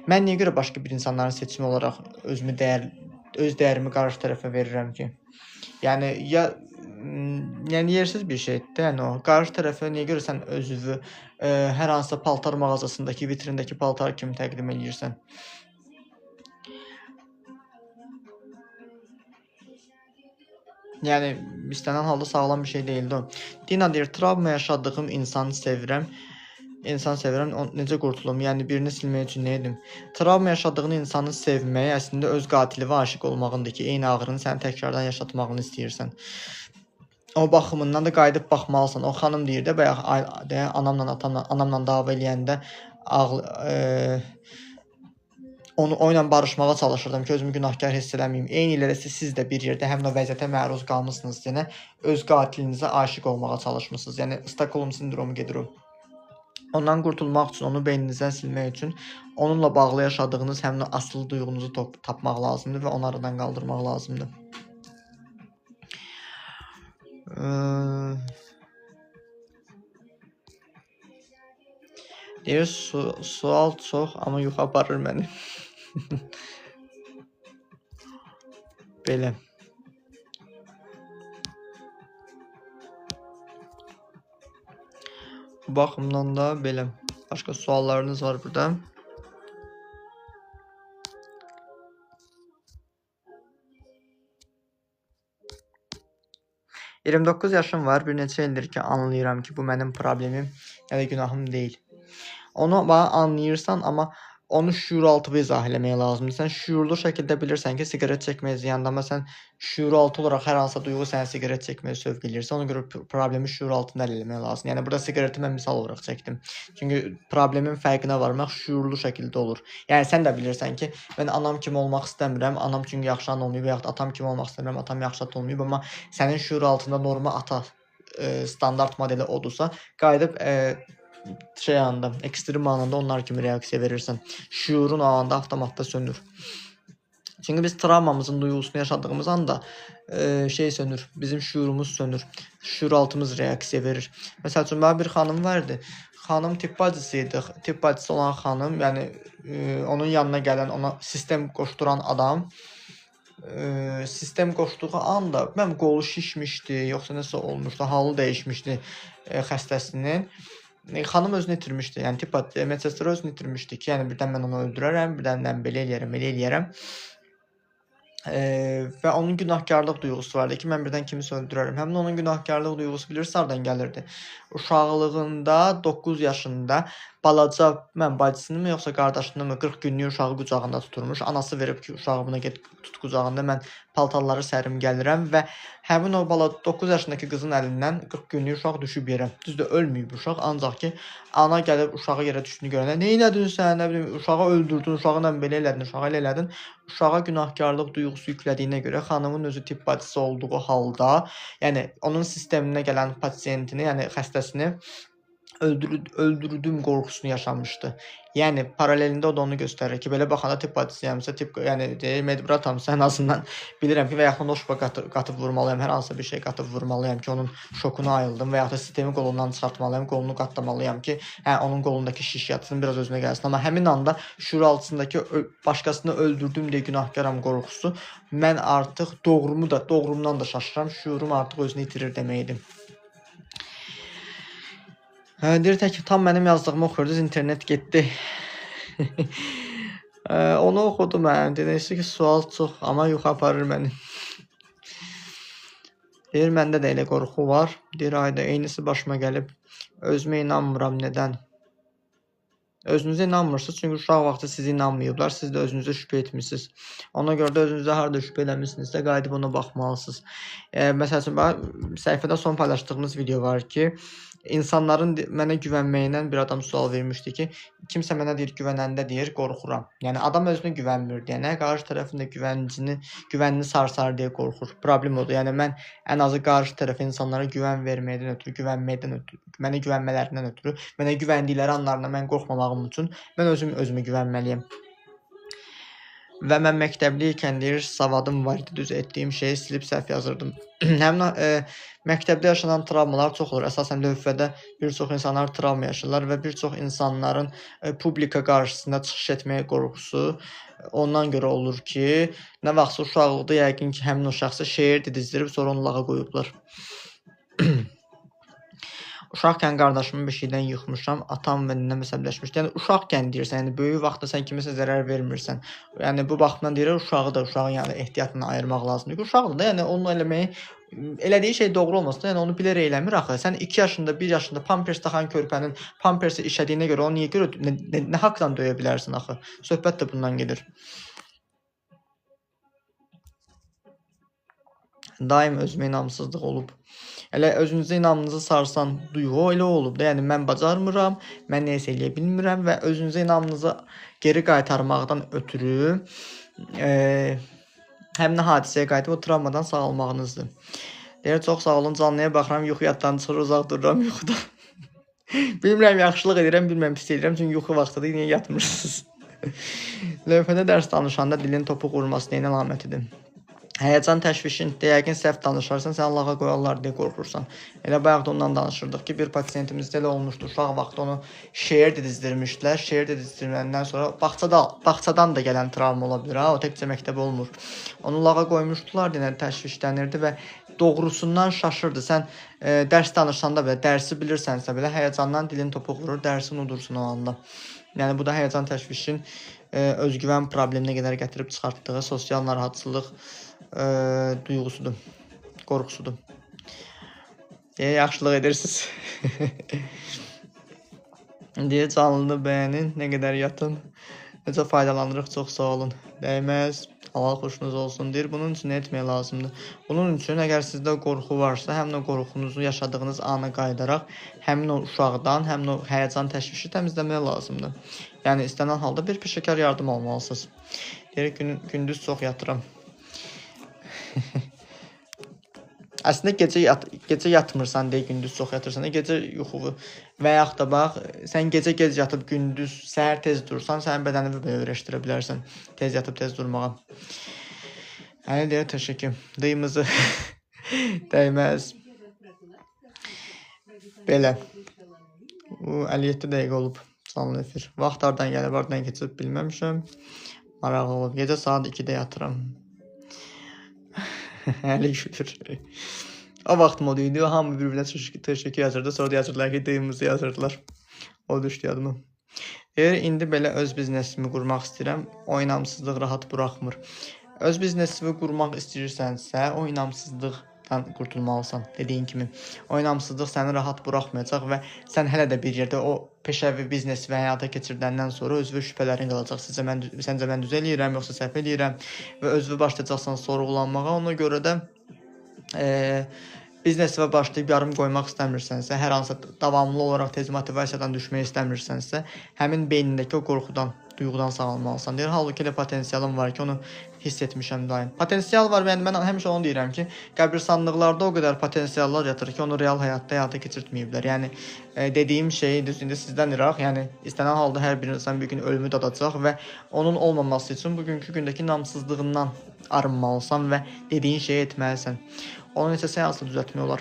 Mən niyə görə başqa bir insanların seçimi olaraq öz dəyərimi qarşı tərəfə verirəm ki? Yəni yəni yersiz bir şeydir də, yəni o. Qarşı tərəfə niyə görə sən özünü hər hansısa paltar mağazasındakı vitrindəki paltar kimi təqdim eləyirsən? Yəni istənilən halda sağlam bir şey deyildi o. Dina deyir, travma yaşadığım insanı sevirəm. Necə qurtulum? Yəni birini silmək üçün nə edim? Travma yaşadığın insanı sevmək əslində öz qatili və aşiq olmağındır ki, eyni ağrını səni təkrardan yaşatmağını istəyirsən. O baxımından da qayıdıb baxmalısan. O xanım deyir də, bayaq anamla dava eləyəndə o ilə barışmağa çalışırdım ki, özümü günahkar hiss eləməyim. Eyni ilə siz də bir yerdə həmin o vəziyyətə məruz qalmısınız deyənə öz qatilinizə aşiq olmağa çalışmısınız. Yəni Stockholm sindromu gedir o. Ondan qurtulmaq üçün, onu beyninizdən silmək üçün onunla bağlı yaşadığınız həmin o asıl duyğunuzu tapmaq lazımdır və onu aradan qaldırmaq lazımdır. Deyir, sual çox, amma yuxu aparır məni. Belə. Bu baxımdan da belə. Başqa suallarınız var burada. ...29 yaşım var. Bir neçə ildir ki, anlayıram ki, bu mənim problemim ya da günahım deyil. Onu bana anlayırsan, amma onu şuuraltı izah eləmək lazımdır. Sən şuurlu şəkildə bilirsən ki, siqaret çəkmək ziyandır, amma sən şuuraltı olaraq hər hansısa duyğu səni siqaret çəkməyə sövq eləyirsə, ona görə problemi şuuraltında həll eləmək lazımdır. Yəni burada siqareti mən misal olaraq çəkdim. Çünki problemin fərqinə varmaq şuurlu şəkildə olur. Yəni sən də bilirsən ki, mən anam kimi olmaq istəmirəm, anam çünki yaxşı ana olmayıb, və yaxud atam kimi olmaq istəmirəm, atam yaxşı ata olmayıb, amma sənin şuuraltında norma ata standart modeli odursa, qayıdıb anda, ekstrem anında onlar kimi reaksiya verirsən. Şuurun o anda avtomatda sönür. Çünki biz travmamızın duyğusunu yaşadığımız anda sönür. Bizim şuurumuz sönür. Şuuraltımız reaksiya verir. Məsəl üçün, bir xanım vardı. Xanım tibb bacısıydı. Tibb bacısı olan xanım, yəni onun yanına gələn, ona sistem qoşduran adam sistem qoşduğu anda mənim qolu şişmişdi, yoxsa nəsə olmuşdu, halı dəyişmişdi xəstəsinin. Xanım özünü itirmişdi. Yəni tibb medsestri özünü itirmişdi ki, yəni birdən mən onu öldürərəm, birdən belə eləyərəm. Və onun günahkarlıq duyğusu vardı ki, mən birdən kimisə öldürərəm. Həmin onun günahkarlıq duyğusu bilirsə hardan gəlirdi? Uşaqlığında 9 yaşında balaca, mən bacısını mı yoxsa qardaşını mı 40 günlük uşağı qucağında tuturmuş. Anası verib ki, uşağı buna get tut qucağında, mən paltarları sərim gəlirəm və həmin o 9 yaşındakı qızın əlindən 40 günlük uşaq düşüb yerə. Düzdür, ölməyib uşaq, ancaq ki, ana gəlib uşağı yerə düşdüyünü görəndə, nə elədin sən, nə bilim, uşağı öldürdün, uşağı belə elədin, uşağı elə elədin. Uşağa günahkarlıq duyğusu yüklədiyinə görə xanımın özü tibb bacısı olduğu halda, yəni onun sisteminə gələn pasiyentini, yəni xəstəsini öldürdüm qorxusunu yaşamışdı. Yəni paralelində o da onu göstərir ki, belə baxanda tibb bacısıyamsa, yəni medbratamsa ən azından bilirəm ki, və yaxud noşba qatıb vurmalıyam, hər hansısa bir şey qatıb vurmalıyam ki, onun şokunu ayıldım və yaxud da sistemi qolundan çıxartmalıyam, qolunu qatlamalıyam ki, onun qolundakı şiş yatsın, biraz özünə gəlsin. Amma həmin anda şuur altındakı başqasını öldürdüm deyə günahkaram qorxusu mən artıq doğrumdan da şaşıram, şuurum artıq özünü itirir deməkdir. Deyir ki, tam mənim yazdığımı oxuyurdunuz, internet getdi. Onu oxudum mən. Deyir ki, sual çox, amma yuxu aparır məni. Deyir, məndə də elə qorxu var. Deyir, ayda eynisi başıma gəlib. Özümə inanmıram, nədən? Özünüzə inanmırsınız, çünki uşaq vaxtı sizi inanmayıblar, siz də özünüzə şübhə etmişsiniz. Ona görə də özünüzə harada şübhə eləmişsinizsə, qayıdıb ona baxmalısınız. Məsəl üçün, səhifədə son paylaşdığımız video var ki, İnsanların mənə güvənməyindən bir adam sual vermişdi ki, kimsə mənə deyir güvənəndə deyir qorxuram. Yəni adam özünə güvənmir deyənə qarşı tərəfin də güvənini sarsar deyə qorxur. Problem odur. Yəni mən ən azı qarşı tərəfə insanlara güvənməkdən ötürü, mənə güvənmələrindən ötürü, mənə güvəndikləri anlarında mən qorxmamağım üçün mən özümü güvənməliyəm. Və mən məktəbli ikən deyir, savadım var idi, düz etdiyim şeyi silib səhv yazırdım. Həmin məktəbdə yaşanan travmalar çox olur. Əsasən lövhədə bir çox insanlar travma yaşayırlar və bir çox insanların publika qarşısında çıxış etməyə qorxusu ondan görə olur ki, nə vaxtsa uşaqlıqda yəqin ki, həmin o şəxsə şeir didizdirib sonra onu lağa qoyublar. Uşaqkən qardaşımı beşikdən yıxmışam, atam və nənəm əsəbləşmişdi. Yəni uşaqkən deyirsən, yəni böyük vaxtda sən kimisə zərər vermirsən. Yəni bu baxımdan deyirəm, uşağın yəni ehtiyatını ayırmaq lazımdır ki, uşaqdır da, yəni onu elədiyi şey doğru olmasa da, yəni onu bilərək eləmir axı. Sən 2 yaşında, 1 yaşında pampers taxan körpənin pampersi işlədiyinə görə onu niyə görə nə haqqdan döyə bilərsən axı? Söhbət də bundan gedir. Daim özümə inamsızlıq olub. Elə özünüzə inamınızı sarsan duyğu elə olub da, yəni mən bacarmıram, mən nəyisə eləyə bilmirəm və özünüzə inamınızı geri qaytarmaqdan ötürü həmin hadisəyə qayıdıb o travmadan sağalmağınızdır. Deyir, çox sağ olun, canlıya baxıram, yuxu yaddan çıxır, uzaq dururam yuxudan. Bilmirəm, yaxşılıq edirəm, bilmirəm, pis edirəm, çünki yuxu vaxtıdır, niyə yatmırsınız? Lövhədə dərs danışanda dilin topuq vurması neyin əlamətidir? Həyəcan təşvişində yəqin səhv danışarsan, sən lağa qoyarlar deyə qorxursan. Elə bayaq da ondan danışırdıq ki, bir pasientimizdə elə olmuşdu. Uşaq vaxtı onu şeir didizdirmişdilər. Şeir didizdirməndən sonra bağçadan da gələn travma ola bilər. O təkcə məktəb olmur. Onu lağa qoymuşdular, deyən təşvişlənirdi və doğrusundan şaşırdı. Sən dərs danışanda belə, dərsi bilirsənsə belə həyəcandan dilin topuq vurur, dərsi unudursun o anda. Yəni bu da həyəcan təşvişin özgüvən probleminə qədər gətirib çıxartdığı sosial narahatçılıq duyğusudur, qorxusudur. Yaxşılıq edirsiniz. Deyə canlını bəyənin, nə qədər yatın, necə faydalanırıq, çox sağ olun. Dəyməz, Allah xoşunuz olsun deyir. Bunun üçün nə etmək lazımdır? Bunun üçün əgər sizdə qorxu varsa, həmin o qorxunuzu yaşadığınız ana qayıdaraq, həmin o uşaqdan, həmin o həyəcan təşvişi təmizləmək lazımdır. Yəni istənilən halda bir peşəkar yardım almalısınız. Deyir, gündüz çox yatıram. Əslində gecə yatmırsan deyə gündüz çox yatırsan, gecə yuxu və yaxud da bax, sən gecə gec yatıb gündüz səhər tez dursan, sənin bədənini belə öyrəşdirə bilərsən. Tez yatıb tez durmağa. Hələ deyir, təşəkkür. Dıyımızı dəyməz. Belə. 57 dəqiqə olub canlı efir. Vaxt hardan gəlib, hardan keçib bilməmişəm. Maraqlı olub. Gecə saat 2-də yatıram. Hələ şükür. O vaxt modu idi. Hamı bir-birinə təşəkkür yazırdı. Sonra da yazırdılar ki, dıyımızı yazırdılar. O düşdü yadıma. İndi belə öz biznesimi qurmaq istəyirəm. O inamsızlıq rahat buraxmır. Öz biznesini qurmaq istəyirsənsə, o inamsızlıqdan qurtulmalısan, dediyin kimi. O inamsızlıq səni rahat buraxmayacaq və sən hələ də bir yerdə o peşəvi biznesi və həyata keçirdəndən sonra özünə şübhələrin qalacaq. Səncə mən düz eləyirəm, yoxsa səhv eləyirəm və özünü başlayacaqsan sorğulanmağa. Ona görə də biznesə başlayıb yarım qoymaq istəmirsənsə, hər hansı davamlı olaraq tez motivasiyadan düşmək istəmirsənsə, həmin beynindəki o qorxudan, duyğudan sağalmalısan. Deyir, halbuki elə potensialım var ki, onu hiss etmişəm daim. Potensial var, mən həmişə onu deyirəm ki, qəbirstanlıqlarda o qədər potensiallar yatır ki, onu real həyata keçirtməyiblər. Yəni, dediyim şey indi sizdən iraq, yəni istənilən halda hər bir insan bir gün ölümü dadacaq və onun olmaması üçün bugünkü gündəki namsızlığından arınmalısan və dediyin şeyi etməlisən. Onu neçə seansla düzəltmək olar.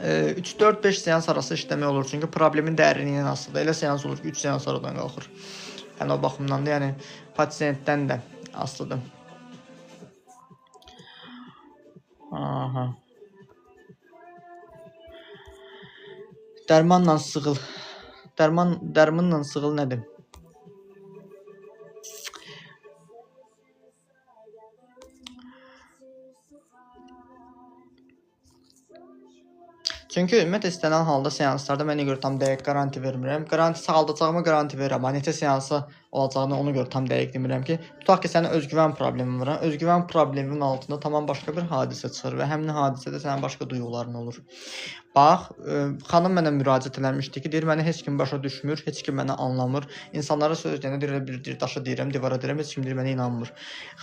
3-4-5 seans arası işləmək olur. Çünki problemin dərinliyindən asılıdır. Elə seans olur ki, 3 seans aradan qalxır. Yəni o baxımdan da, yəni pasiyentdən də asılıdır. Aha. Dərmanla sığıl. Dərmanla sığıl nədir? Çünki ümumiyyətlə istənilən halda seanslarda mənə görə tam dəqiq garanti vermirəm. Sağaldacağıma garanti verirəm. Neçə seansa olacağını ona görə tam dəqiq demirəm ki, tutaq ki, sənin özgüvən problemin var. Özgüvən probleminin altında tamam başqa bir hadisə çıxır və həmin hadisədə sənin başqa duyğuların olur. Bax, xanım mənə müraciət eləmişdi ki, deyir, məni heç kim başa düşmür, heç kim məni anlamır. İnsanlara söz deyəndə deyir, bir daşa deyirəm, divara deyirəm, heç kim deyir, mənə inanmır.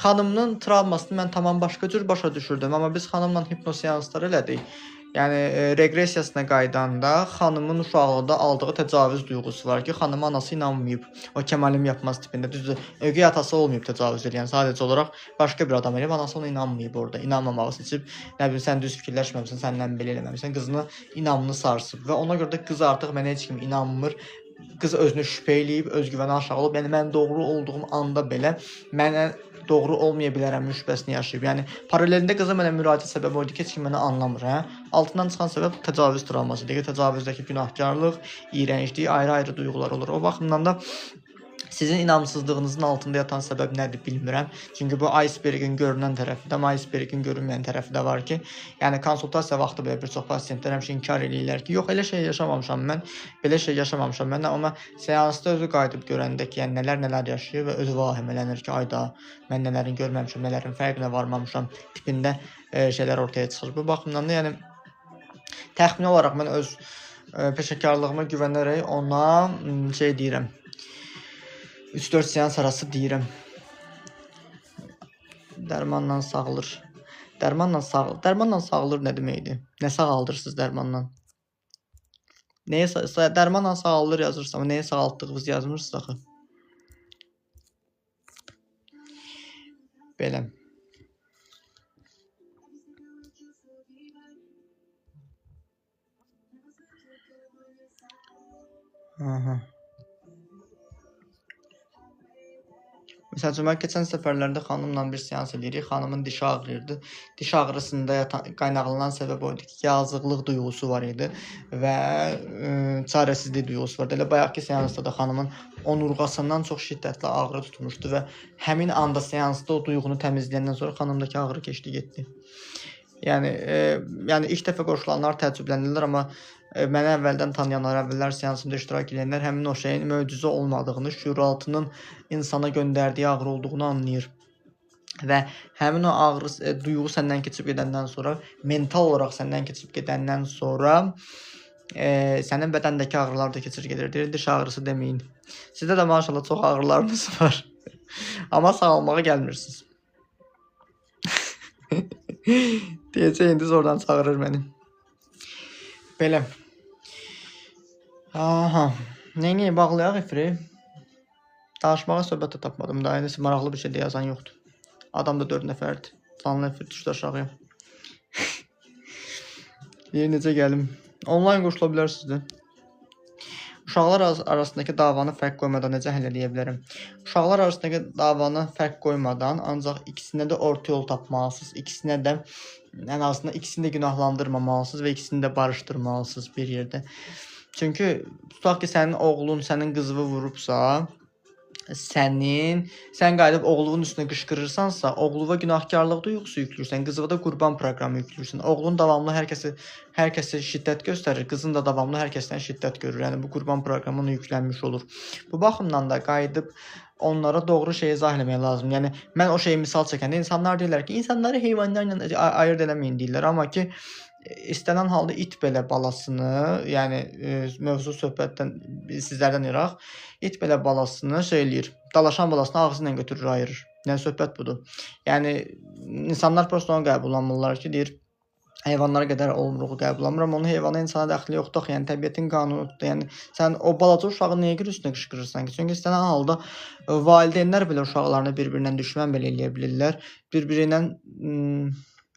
Xanımın travmasını mən tamam başqa cür başa düşürdüm, amma biz xanımla hipnoz seansları elədik. Yəni reqressiyasına qaydanda xanımın uşaqlıqda aldığı təcavüz duyğusu var ki, xanım anası inanmayıb. O Kəmalim yapmaz tipində. Düzdür, ögey atası olmayıb təcavüz edən. Sadəcə olaraq başqa bir adam eləyib, anası ona inanmayıb orada. İnanmamağı seçib, nə bilim sən düz fikirləşməmisən, səndən belə eləməmisən. Qızını inamını sarsıb və ona görə də qız artıq mənə heç kim inanmır. Qız özünü şübhə eləyib, özgüvəni aşağı olub. Yəni mən doğru olduğum anda belə mənə doğru olmaya bilərəm şübhəsini yaşayıb. Yəni paralelində qıza mənə müraciət səbəbi oldu ki, heç kim məni anlamır, hə? Altından çıxan səbəb təcavüz travmasıdır. Təcavüzdəki günahkarlıq, iyrənclik, ayrı-ayrı duyğular olur. O baxımdan da sizin inamsızlığınızın altında yatan səbəb nədir bilmirəm. Çünki bu icebergin görünən tərəfi də, amma icebergin görünməyən tərəfi də var ki, yəni konsultasiya vaxtı belə bir çox pasiyentlər həmişə inkar eləyirlər ki, yox elə şey yaşamamışam mən, belə şey yaşamamışam mən, amma seansda özü qayıdıb görəndə ki, yəni nələr yaşayır və özü vahimələnir ki, ayda mən nələrin görməmişəm, nələrin fərqinə varmamışam tipində şeylər ortaya çıxır. Bu baxımdan da yəni təxmini olaraq mən öz peşəkarlığıma güvənərək ona şey deyirəm. 3-4 seans arası deyirəm. Dərmanla sağılır. Dərmanla sağılır nə deməkdir? Nə sağaldırsınız dərmanla? Dərmanla sağalır yazırsam, nəyə sağaltdığınız yazmırsınız axı? Belə. Aha. Məsəl üçün, mən keçən səfərlərdə xanımla bir seans edirik. Xanımın dişi ağrıyırdı. Diş ağrısında qaynaqlanan səbəb oydu ki, yazıqlıq duyğusu var idi və çarəsizlik duyğusu vardı. Elə bayaqki seansda da xanımın onurğasından çox şiddətli ağrı tutmuşdu və həmin anda seansda o duyğunu təmizləyəndən sonra xanımdakı ağrı keçdi, getdi. Yəni ilk dəfə qoşulanlar təəccüblənirlər, amma mənə əvvəldən tanıyanlar, əvvəllər seansımda iştirak edənlər həmin o şeyin möcüzə olmadığını, şüuraltının insana göndərdiyi ağrı olduğunu anlayır. Və həmin o ağrı duyğu səndən keçib gedəndən sonra, mental olaraq səndən keçib gedəndən sonra sənin bədəndəki ağrılar da keçir gedir. Deyir, diş ağrısı deməyin. Sizdə də maşallah çox ağrılarınız var. Amma sağalmağa gəlmirsiniz. Deyəcək, indi oradan çağırır məni. Belə. Aha. Neyini bağlayaq efiri? Danışmağa söhbətə tapmadım da. Nəsə maraqlı bir şey də yazan yoxdur. Adam da 4 nəfərdir. Canlı efir düşdü aşağıya. Necə gəlim? Onlayn qoşula bilərsiniz də. Uşaqlar arasındakı davanı fərq qoymadan necə həll edə bilərəm? Uşaqlar arasındakı davanı fərq qoymadan ancaq ikisinə də orta yol tapmalısınız. İkisinə də ən azından ikisini də günahlandırmamalısınız və ikisini də barışdırmalısınız bir yerdə. Çünki tutaq ki, sənin oğlun sənin qızını vurubsa, sən qayıdıb oğlunun üstünə qışqırırsansa, oğluva günahkarlıq duyğusu yüklürsən, qızıva da qurban proqramı yüklürsən. Oğlun davamlı hər kəsə şiddət göstərir, qızın da davamlı hər kəsdən şiddət görür. Yəni bu qurban proqramı ona yüklənmiş olur. Bu baxımdan da qayıdıb onlara doğru şeyi izah eləmək lazım. Yəni mən o şeyi misal çəkəndə insanlar deyirlər ki, insanları heyvanlarla ayırd eləməyin deyirlər, amma ki istənilən halda it belə balasını, yəni mövzu söhbətdən sizlərdən iraq, it belə balasını şey eləyir, dalaşan balasını ağzı ilə götürür, ayırır. Yəni söhbət budur. Yəni insanlar prosta onu qəbullanmırlar ki, deyir, heyvanlara qədər olmuruğu qəbullanmır, amma onun heyvana insana dəxli yoxdur. Yəni təbiətin qanunudur. Yəni sən o balaca uşağı niyə görə üstünə qışqırırsan ki? Çünki istənilən halda valideynlər belə uşaqlarını bir-birindən düşmən belə eləyə bilirlər. Bir-birindən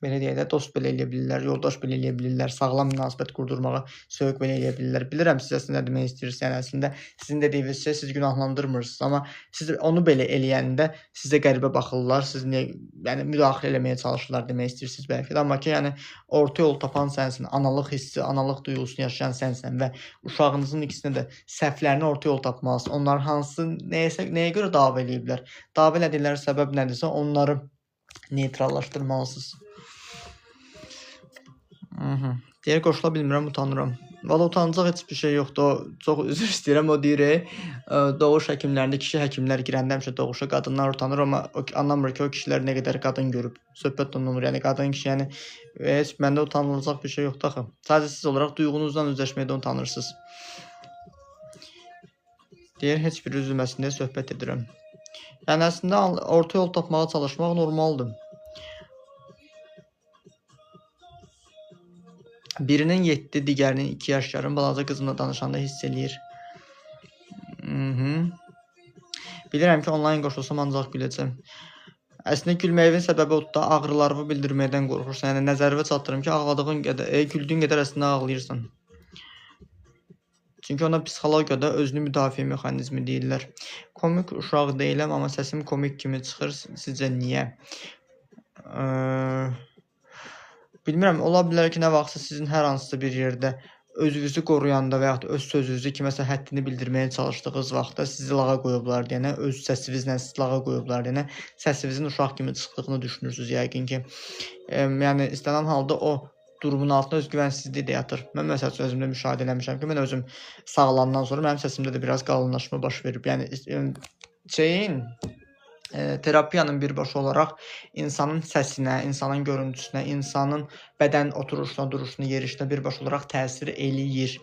belə deyək də, dost belə eləyə bilirlər, yoldaş belə eləyə bilirlər, sağlam münasibət qurdurmağa sövq belə eləyə bilirlər. Bilirəm siz əslində demək istəyirsiniz, yəni əslində sizin dediyiniz şey siz günahlandırmırsınız, amma siz onu belə eləyəndə sizə qəribə baxırlar, siz yəni müdaxilə eləməyə çalışırlar demək istəyirsiniz bəlkə də, amma ki, yəni orta yol tapan sənsən, analıq hissi, analıq duyğusunu yaşayan sənsən və uşağınızın ikisinə də səhvlərini orta yol tapmalısınız. Onlar hansı nəyə görə dava eləyiblər? Dava elədikləri səbəb nədirsə, onları neytrallaşdırmalısınız. Deyir, qoşula bilmirəm, utanıram. Valla utanacaq heç bir şey yoxdur. O, çox üzr istəyirəm. O deyir, doğuş həkimlərində kişi həkimlər girəndə həmişə doğuşa qadınlar utanır, amma anlamır ki, o kişilər nə qədər qadın görüb. Söhbət ondan olur. Yəni qadın kişi, yəni heç məndə utanılacaq bir şey yoxdur axı. Sadəcə siz olaraq duyğunuzdan üzləşməkdə utanırsınız. Deyir, heç biri üzülməsin deyə söhbət edirəm. Yəni əslində orta yol tapmağa çalışmaq normaldır. Birinin 7, digərinin 2 yaşlarının balaca qızımla danışanda hiss eləyir. Bilirəm ki, onlayn qoşulsam ancaq güləcəm. Əslində gülməyimin səbəbi odur da ağrılarımı bildirməkdən qorxursan. Yəni nəzərinə çatdırım ki, ağladığın qədər, güldüyün qədər əslində ağlayırsan. Çünki ona psixologiyada özünü müdafiə mexanizmi deyirlər. Komik uşaq deyiləm, amma səsim komik kimi çıxır. Sizcə niyə? Bilmirəm, ola bilər ki, nə vaxtsa sizin hər hansısa bir yerdə özünüzü qoruyanda və yaxud öz sözünüzü kiməsə həddini bildirməyə çalışdığınız vaxtda sizi lağa qoyublar deyənə, öz səsinizlə sizi lağa qoyublar deyənə, səsinizin uşaq kimi çıxdığını düşünürsünüz yəqin ki. Yəni istənilən halda o durumun altında özgüvənsizlik də yatır. Mən məsəl üçün özümdə müşahidə eləmişəm ki, mən özüm sağalandan sonra mənim səsimdə də biraz qalınlaşma baş verib. Yəni terapiyanın birbaşa olaraq insanın səsinə, insanın görüntüsünə, insanın bədən oturuşuna, duruşuna, yerişinə birbaşa olaraq təsir eləyir.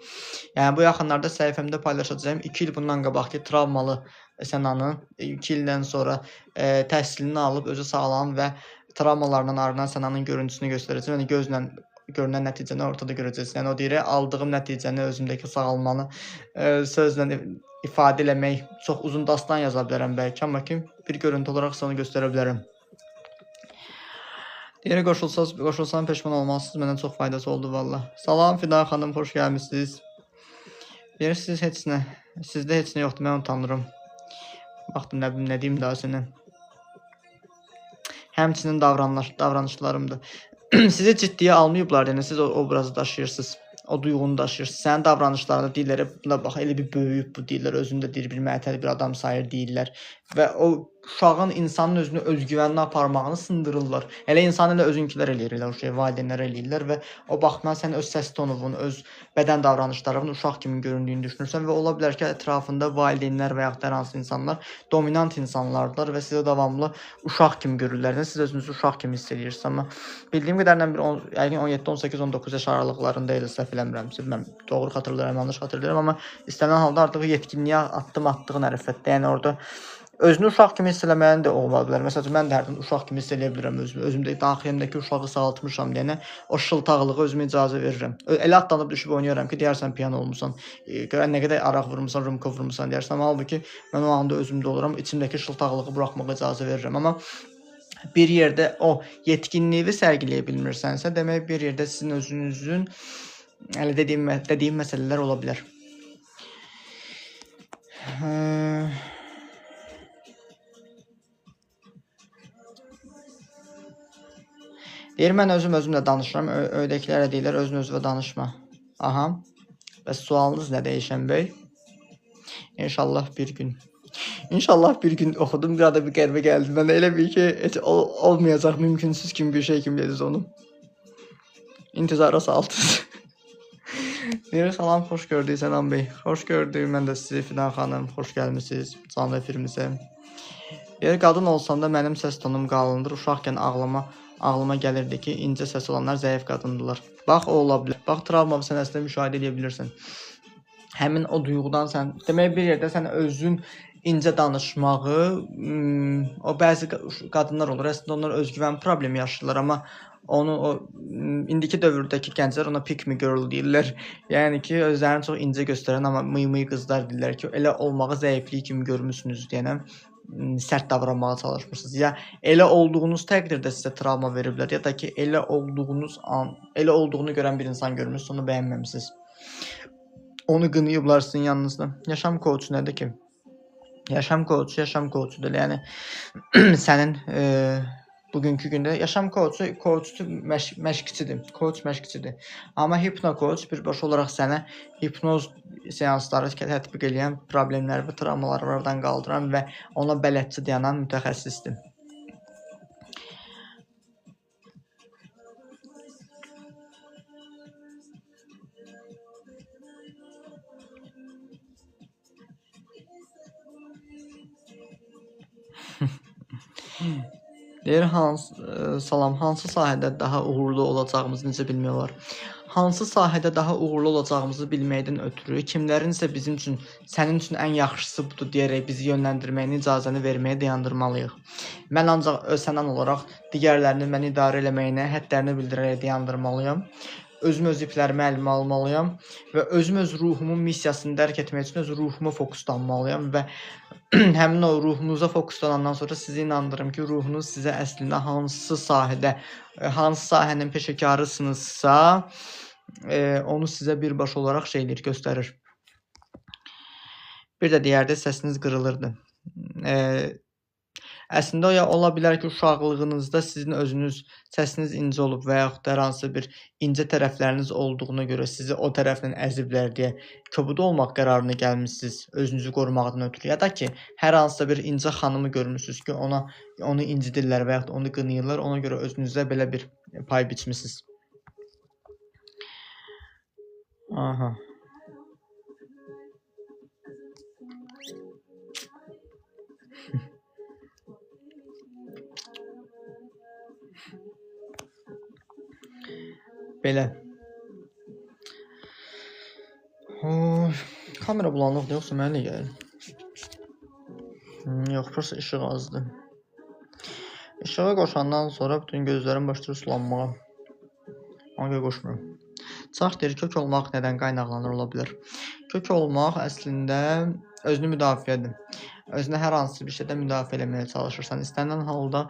Yəni bu yaxınlarda səhifəmdə paylaşacağım 2 il bundan qabaqki travmalı Sənanın 2 ildən sonra təhsilini alıb özü sağlam və travmalarından arınan Sənanın görüntüsünü göstərəcəm. Yəni gözlə görünən nəticəni ortada görəcəksiniz. Yəni o deyir, aldığım nəticəni, özümdəki sağalmanı sözlə ifadə eləmək, çox uzun dastan yaza bilərəm bəlkə, amma ki bir görüntü olaraq sizə onu göstərə bilərəm. Deyir, qoşulsam peşman olmazsınız, mənə çox faydası oldu valla. Salam Fidan xanım, xoş gəlmişsiniz. Deyir, siz heç nə, sizdə heç nə yoxdur, mən utanırım. Baxdım, nə deyim daha sənə. Həmçinin davranışlarımdır. Sizi ciddiyə almayıblar, yəni siz o obrazı daşıyırsınız. O duyğunu daşıyırsınız. Sənin davranışlarında deyirlər, buna bax, elə bir böyüyüb bu deyirlər, özündə deyir, bir məətəl bir adam sayır deyirlər. Və o uşağın insanın özünü özgüvənini aparmağını sındırırlar. Elə insan elə özünkilər eləyirlər, o şey valideynlər eləyirlər və o baxma sən öz səs tonunu, öz bədən davranışlarının uşaq kimi göründüyünü düşünürsən və ola bilər ki, ətrafında valideynlər və yaxud da hər hansı insanlar dominant insanlardır və sizə davamlı uşaq kimi görürlər. Siz özünüzü uşaq kimi hiss edirsiniz, amma bildiyim qədərlə yəqin 17, 18, 19 yaş aralıqlarında elə səhv eləmirəmsə, mən doğru xatırlayıram, yanlış xatırlayıram, amma istənilən halda artıq yetkinliyə addım atdığın ərəfətdə, yəni orada özünü uşaq kimi hiss eləməyin də ola bilər. Məsələn, mən də hərdən uşaq kimi hiss eləyə bilirəm özümü. Özümdə daxilimdəki uşağı sağaltmışam deyənə o şıltaqlığa özümə icazə verirəm. Elə atlanıb düşüb oynuyorum ki, deyərsən piano olmusan, nə qədər araq vurmusan, rumka vurmusan deyərsən. Halbuki mən o anda özümdə oluram, içimdəki şıltaqlığı buraxmağa icazə verirəm. Amma bir yerdə o yetkinliyi sərgiləyə bilmirsənsə, demək bir yerdə sizin özünüzün hələ dediyim məsələlər ola bilər. Deyir, mən özümlə danışıram, öydəkilərə deyirlər, özünə danışma. Aha, bəs sualınız nə dəyişən bəy? İnşallah bir gün. İnşallah bir gün oxudum, bir da bir qəribə gəldi. Mən elə bir ki, heç olmayacaq, mümkünsüz kimi bir şey kimi dediniz onu. İntizara saltınız. Deyir, salam, xoş gördük Sənan bəy. Xoş gördük, mən də sizi Fidan xanım, xoş gəlmişsiniz canlı efirimizə. Deyir, qadın olsam da mənim səs tonum qalındır, uşaqkən ağlıma gəlirdi ki, incə səs olanlar zəif qadındılar. Bax, o ola bilər. Bax, travma sənəsində müşahidə edə bilirsən. Həmin o duyğudan sən, demək bir yerdə sən özün incə danışmağı, o bəzi qadınlar olur, əslində onlar özgüvən problemi yaşayırlar, amma onu o indiki dövrdəki gənclər ona pick me girl deyirlər. Yəni ki, özlərini çox incə göstərən, amma mıy qızlar deyirlər ki, elə olmağı zəiflik kimi görmüsünüz deyənə sərt davranmağa çalışmırsınız. Ya elə olduğunuz təqdirdə sizə travma veriblər, ya da ki, elə olduğunu görən bir insan görmüsünüz, onu bəyənməmisiniz. Onu qınayıblar sizin yanınızda. Yaşam koçu nədir ki? Yaşam koçudur. Yəni sənin bugünkü gündə yaşam koçu məşqçidir. Koç məşqçidir. Amma hipnokoç birbaşa olaraq sənə hipnoz seansları tətbiq edən problemləri və travmaları oradan qaldıran və ona bələdçi dayanan mütəxəssisdir. Deyir, salam, hansı sahədə daha uğurlu olacağımızı necə bilmək olar? Hansı sahədə daha uğurlu olacağımızı bilməkdən ötürü kimlərinsə bizim üçün, sənin üçün ən yaxşısı budur deyərək bizi yönləndirməyini, icazəni verməyə dayandırmalıyıq. Mən ancaq Sənan olaraq digərlərinin məni idarə eləməyinə həddlərini bildirərək dayandırmalıyam. Özüm öz iplərimi əlimə almalıyam və özüm öz ruhumun missiyasını dərk etmək üçün öz ruhuma fokuslanmalıyam və həmin o ruhunuza fokuslanandan sonra sizi inandırım ki, ruhunuz sizə əslində hansı sahədə, hansı sahənin peşəkarısınızsa, onu sizə birbaşa olaraq şeydir, göstərir. Bir də deyərdi, səsiniz qırılırdı. Əslində ola bilər ki, uşaqlığınızda sizin özünüz səsiniz incə olub və yaxud da hər hansı bir incə tərəfləriniz olduğuna görə sizi o tərəflə əziblər deyə kobud olmaq qərarına gəlmisiniz özünüzü qorumaqdan ötürü. Ya da ki, hər hansısa bir incə xanımı görmüsünüz ki, onu incidirlər və yaxud da onu qınayırlar, ona görə özünüzə belə bir pay biçmisiniz. Aha. Belə. Kamera bulanıqdır, yoxsa mənə gəlir? Yox, prosta işıq azdır. İşığı qoşandan sonra bütün gözlərim başlayır sulanmağa. Ona görə qoşmuram. Çax deyir, kök olmaq nədən qaynaqlanır ola bilər? Kök olmaq əslində özünü müdafiədir. Özünə hər hansı bir şeydə müdafiə eləməyə çalışırsan. İstənilən halda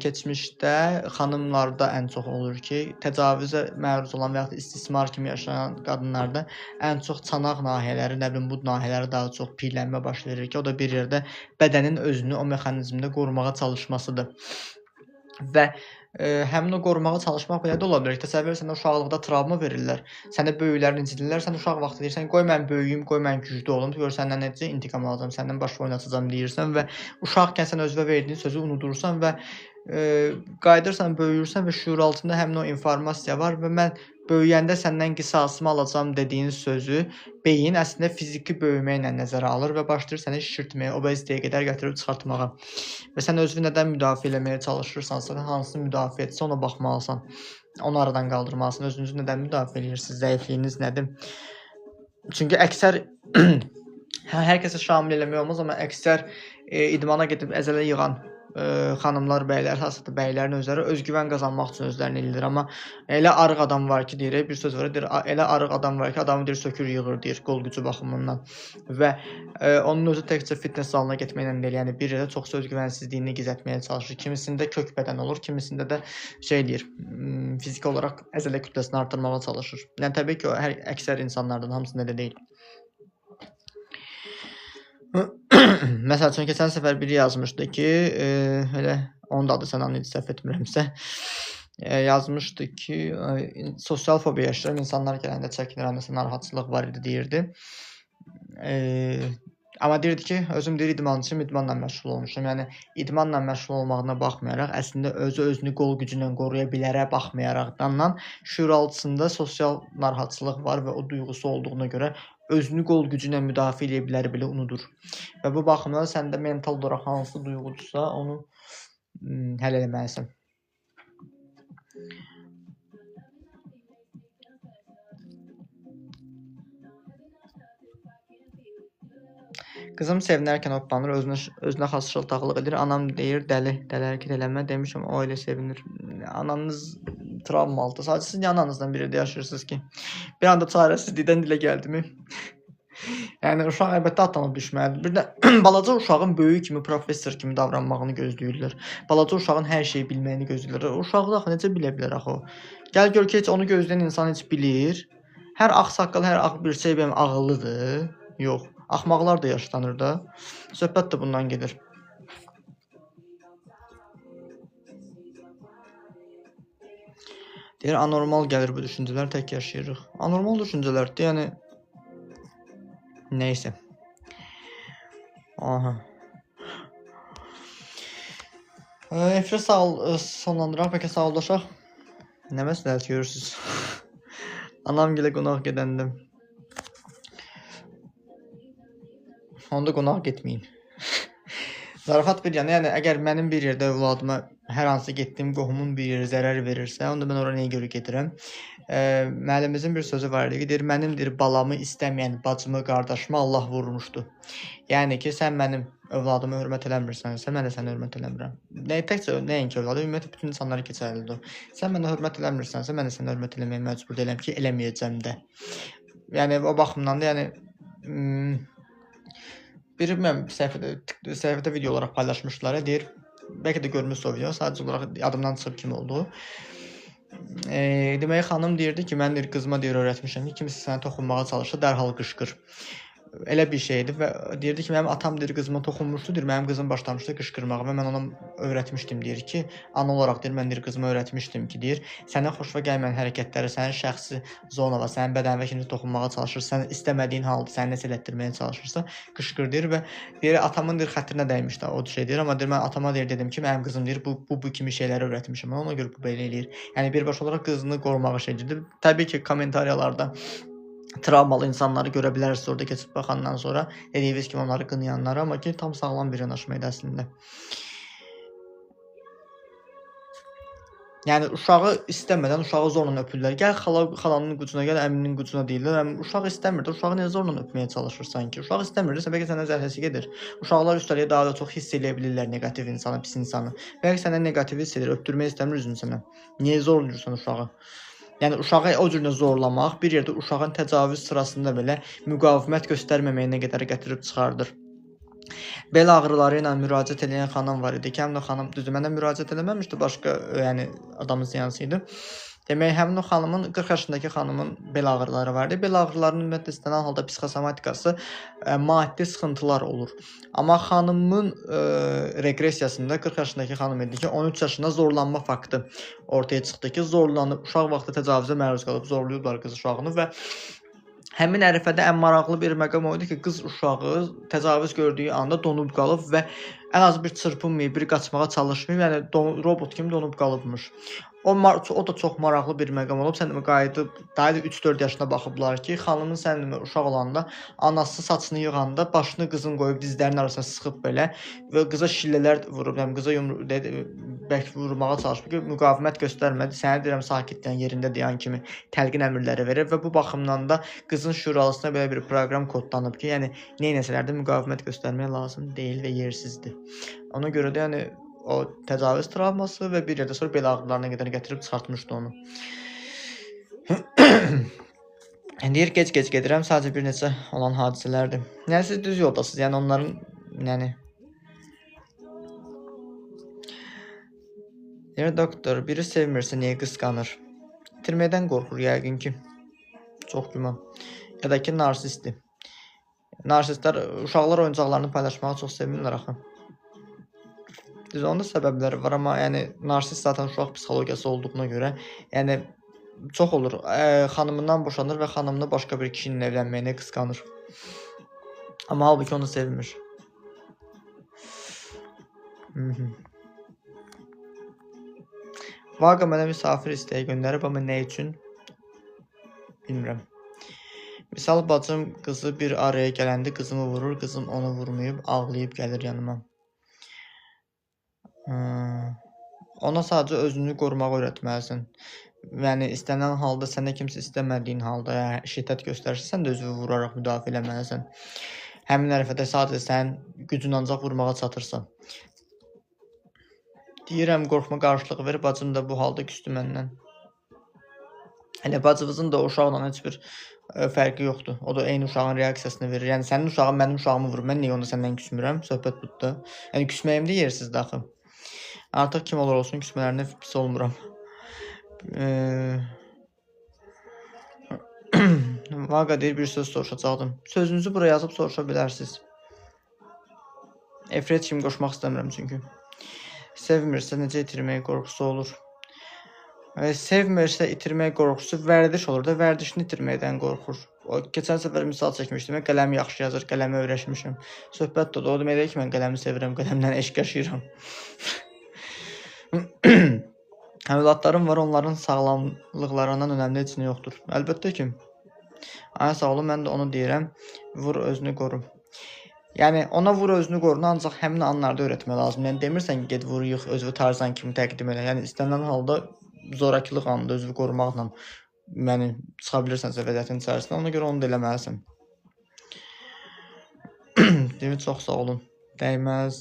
keçmişdə xanımlarda ən çox olur ki, təcavüzə məruz olan və yaxud da istismar kimi yaşayan qadınlarda ən çox çanaq nahiyələri, nə bilim, bud nahiyələri daha çox piyələnmə baş verir ki, o da bir yerdə bədənin özünü o mexanizmdə qorumağa çalışmasıdır. Və həmin o qorumağa çalışmaq belə də ola bilər ki, təsəvvür et, sənə uşaqlıqda travma verirlər, sənə böyüklər incidirlər, sən uşaq vaxtı deyirsən, qoy mən böyüyüm, qoy mən güclü olum, gör səndən necə intiqam alacağam, səndən baş oynatacağam deyirsən və uşaqkən sən özünə verdiyin sözü unudursan və qayıdırsan, böyüyürsən və şüur altında həmin o informasiya var və mən böyüyəndə səndən qisasımı alacağam dediyin sözü beyin əslində fiziki böyüməklə nəzərə alır və başlayır səni şişirtməyə, obezitəyə qədər gətirib çıxartmağa. Və sən özünü nədən müdafiə eləməyə çalışırsansa, hansı müdafiədirsə ona baxmalısan. Onu aradan qaldırmalısın. Özünüzü nədən müdafiə edirsiniz? Zəifliyiniz nədir? Çünki əksər hər kəsə şamil eləmək olmaz, amma əksər idmana gedib əzələ yığan xanımlar, bəylər, əsasında bəylərin özləri özgüvən qazanmaq üçün özlərini eləyir. Amma elə arıq adam var ki, deyir, bir söz var, deyir, elə arıq adam var ki, adamı deyir, sökür yığır, deyir, qol gücü baxımından. Və onun özü təkcə fitness salona getməklə deyil, yəni bir yerdə çox özgüvənsizliyini gizlətməyə çalışır. Kimisində kök bədən olur, kimisində də şey deyir, fiziki olaraq əzələ kütləsini artırmağa çalışır. Yəni təbii ki, o hər əksər insanlardan hamısında da deyil. Məsəl üçün, keçən səfər biri yazmışdı ki, elə onun da adı Sənan idi, səhv etmirəmsə, yazmışdı ki, sosial fobiya yaşayıram, insanlar gələndə çəkinirəm, nəsə narahatçılıq var idi, deyirdi. Amma deyirdi ki, özüm deyir, idmançıyım, idmanla məşğul olmuşum. Yəni, idmanla məşğul olmağına baxmayaraq, əslində özünü qol gücü ilə qoruya bilərə baxmayaraqdan şüur altında sosial narahatçılıq var və o duyğusu olduğuna görə özünü qol gücü ilə müdafiə edə bilər belə unudur. Və bu baxımdan səndə mental olaraq hansı duyğudursa, onu həll eləməlisən. Qızım sevinərkən hoppanır, özünə xas şıltaqlıq edir. Anam deyir, dəli hərəkət eləmə. Demişəm, o elə sevinir. Ananız travmalıdır. Sadəcə siz niyə ananızdan bir yerdə yaşayırsınız ki? Bir anda çarəsizlikdən dilə gəldimi? Yəni, uşaq əlbəttə atlanıb düşməlidir. Bir də balaca uşağın böyük kimi, professor kimi davranmağını gözləyirlər. Balaca uşağın hər şeyi bilməyini gözləyirlər. Uşaq da necə bilə bilər axı o? Gəl gör ki, heç onu gözləyən insan heç bilir. Hər ağsaqqal, hər ağ bir şey benim ağıllıdır. Yox. Axmaqlar da yaşlanır da. Söhbət də bundan gedir. Deyir, anormal gəlir bu düşüncələr, tək yaşayırıq. Anormal düşüncələrdir, yəni neysə. Aha. Efri sonlandıraq, bəlkə sağollaşaq. Nə məsləhət görürsünüz? Anam gilə qonaq gedəndə. Onda qonaq getməyin. Zarafat bir yana, yəni əgər mənim bir yerdə övladıma hər hansı getdiyim qohumun bir yeri zərər verirsə, onda mən ora nəyə görə gedirəm? Müəllimimizin bir sözü var idi ki, deyir, mənimdir balamı istəməyən bacımı, qardaşımı Allah vurmuşdu. Yəni ki, sən mənim övladımı hörmət eləmirsənsə, mən də səni hörmət eləmirəm. Təkcə nəinki övladı, ümumiyyətlə bütün insanlara keçərlidir. Sən mənə hörmət eləmirsənsə, mən də səni hörmət eləməyə məcbur deyiləm ki, eləməyəcəm də. Yəni o baxımdan da biri mən səhifədə video olaraq paylaşmışlar. Deyir, bəlkə də görmüsünüz o video, sadəcə olaraq adımdan çıxıb kim olduğu. Demək xanım deyirdi ki, mən qızıma öyrətmişəm ki, kimsə sənə toxunmağa çalışsa dərhal qışqır. Elə bir şeydir və deyirdi ki, mənim atam qızıma toxunmuşdu, mənim qızım başlamışdı qışqırmağa və mən ona öyrətmişdim, deyir ki, ana olaraq mən qızıma öyrətmişdim ki, deyir, sənə xoşuna gəlməyən hərəkətləri, sənin şəxsi zonava, sənin bədəninə kimsə toxunmağa çalışır, sən istəmədiyin halda səni nəsə elətdirməyə çalışırsa, qışqır deyir və deyir, atamın xətrinə dəymişdi o şey deyir, amma deyir, mən atama dedim ki, mənim qızım deyir, bu kimi şeyləri öyrətmişəm, ona görə bu belə eləyir. Yəni birbaşa olaraq qızını qorumağa şeydir. Təbii ki, kommentariyalarda travmalı insanları görə bilərsiniz orada keçib baxandan sonra. Dediyiniz kimi onları qınayanları, amma ki tam sağlam bir yanaşma idi əslində. Yəni uşağı istəmədən uşağı zorla öpürlər. Gəl xalanın qucuna, gəl əminin qucuna deyirlər. Uşaq istəmir də, uşağı niyə zorla öpməyə çalışırsan ki? Uşaq istəmirsə bəlkə sənə zəhləsi gedir. Uşaqlar üstəlik daha da çox hiss eləyə bilirlər neqativ insanı, pis insanı. Bəlkə sənə neqativ hiss edir, öpdürmək istəmir üzünü sənə. Niyə zorlayırsan uşağı? Yəni uşağı o cür zorlamaq bir yerdə uşağın təcavüz sırasında belə müqavimət göstərməməyinə qədər gətirib çıxardır. Bel ağrıları ilə müraciət edən xanım var idi ki, həmin o xanım düzdür, mənə müraciət eləməmişdi, başqa yəni adamın seansı idi. Demək, həmin o xanımın 40 yaşındakı xanımın bel ağrıları vardı. Bel ağrılarının ümumiyyətlə istənilən halda psixosomatikası maddi sıxıntılar olur. Amma xanımın reqressiyasında 40 yaşındakı xanım idi ki, 13 yaşında zorlanma faktı ortaya çıxdı ki, zorlanıb, uşaq vaxtı təcavüzə məruz qalıb, zorlayıblar qız uşağını və həmin ərəfədə ən maraqlı bir məqam o idi ki, qız uşağı təcavüz gördüyü anda donub qalıb və ən az bir çırpınmayıb, bir qaçmağa çalışmayıb, yəni robot kimi donub qalıbmış. O da çox maraqlı bir məqam olub. Sən qayıdıb, daha da 3-4 yaşına baxıblar ki, xanımın sən uşaq olanda anası saçını yığanda başını qızın qoyub dizlərinin arasına sıxıb belə və qıza şillələr vurub, yəni qıza bərk vurmağa çalışıb ki, müqavimət göstərmədi. Sənə deyirəm sakitdən yerində dayan kimi təlqin əmrləri verir və bu baxımdan da qızın şüuralısına belə bir proqram kodlanıb ki, yəni neynəsələr də müqavimət göstərmək lazım deyil və yersizdir. Ona görə də yəni o təcavüz travması və bir yerdə sonra bel ağrılarına qədər gətirib çıxartmışdı onu. Deyir, gec-gec gedirəm, sadəcə bir neçə olan hadisələrdir. Yəni, siz düz yoldasınız, yəni onların, yəni... Deyir, doktor, biri sevmirsə niyə qısqanır? İtirməkdən qorxur yəqin ki. Çox güman. Ya da ki, narsistdir. Narsistlər, uşaqlar oyuncaqlarını paylaşmağı çox sevinirlər axı. Düz onda səbəbləri var, amma yəni narsist zaten uşaq psixologiyası olduğuna görə, yəni çox olur. Xanımından boşanır və xanımını başqa bir kişinin evlənməyinə qısqanır. Amma halbuki onu sevmir. Vaqa mənə misafir istəyi göndərib, amma nə üçün? Bilmirəm. Misal, bacım qızı bir araya gələndə qızımı vurur, qızım onu vurmayıb, ağlayıb gəlir yanıma. Ona sadəcə özünü qorumağı öyrətməlisən. Yəni, istənilən halda, sənə kimsə istəmədiyin halda, şiddət göstərirsə, sən də özünü vuraraq müdafiə eləməlisən. Həmin ərəfədə sadəcə sənin gücün ancaq vurmağa çatırsa. Deyirəm, qorxma qarşılığı verir, bacım da bu halda küstü məndən. Elə bacımızın da o uşaqla heç bir fərqi yoxdur. O da eyni uşağın reaksiyasını verir. Yəni, sənin uşağın mənim uşağımı vurur, mən niyə onda səndən küsmürəm? Söhbət budur. Yəni, küsməyim də yersizdir axı. Artıq kim olur olsun, küsmələrinə pis olmuram. Vaqa deyir, bir söz soruşacaqdım. Sözünüzü buraya yazıb soruşa bilərsiniz. Efret kimi qoşmaq istəmirəm çünki. Sevmirsə necə itirmək qorxusu olur? Sevmirsə itirmək qorxusu vərdiş olur da, vərdişini itirməkdən qorxur. Keçən səfər misal çəkmişdim, mən qələmi yaxşı yazır, qələmi öyrəşmişim. Söhbət də o demək deyil ki, mən qələmi sevirəm, qələmdən eşq yaşayıram. Övladlarım var, onların sağlamlıqlarından önəmli heç nə yoxdur. Əlbəttə ki, ay sağ olun, mən də onu deyirəm, vur özünü qoru. Yəni ona vur özünü qoruna ancaq həmin anlarda öyrətmək lazımdır. Yəni demirsən ki, get vur yığ özünü Tarzan kimi təqdim elə. Yəni istənilən halda zorakılıq anında özünü qorumaqla çıxa bilirsənsə vəziyyətin içərisindən, ona görə onu da eləməlisən. Demir, çox sağ olun. Dəyməz.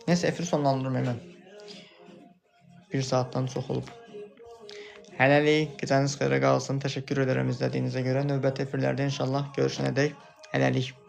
Nəysə, efiri sonlandırım hemen. 1 saatdan çox olub. Hələlik, gecəniz xeyrə qalsın. Təşəkkür edirəm izlədiyinizə görə. Növbəti efirlərdə inşallah görüşənədək. Hələlik.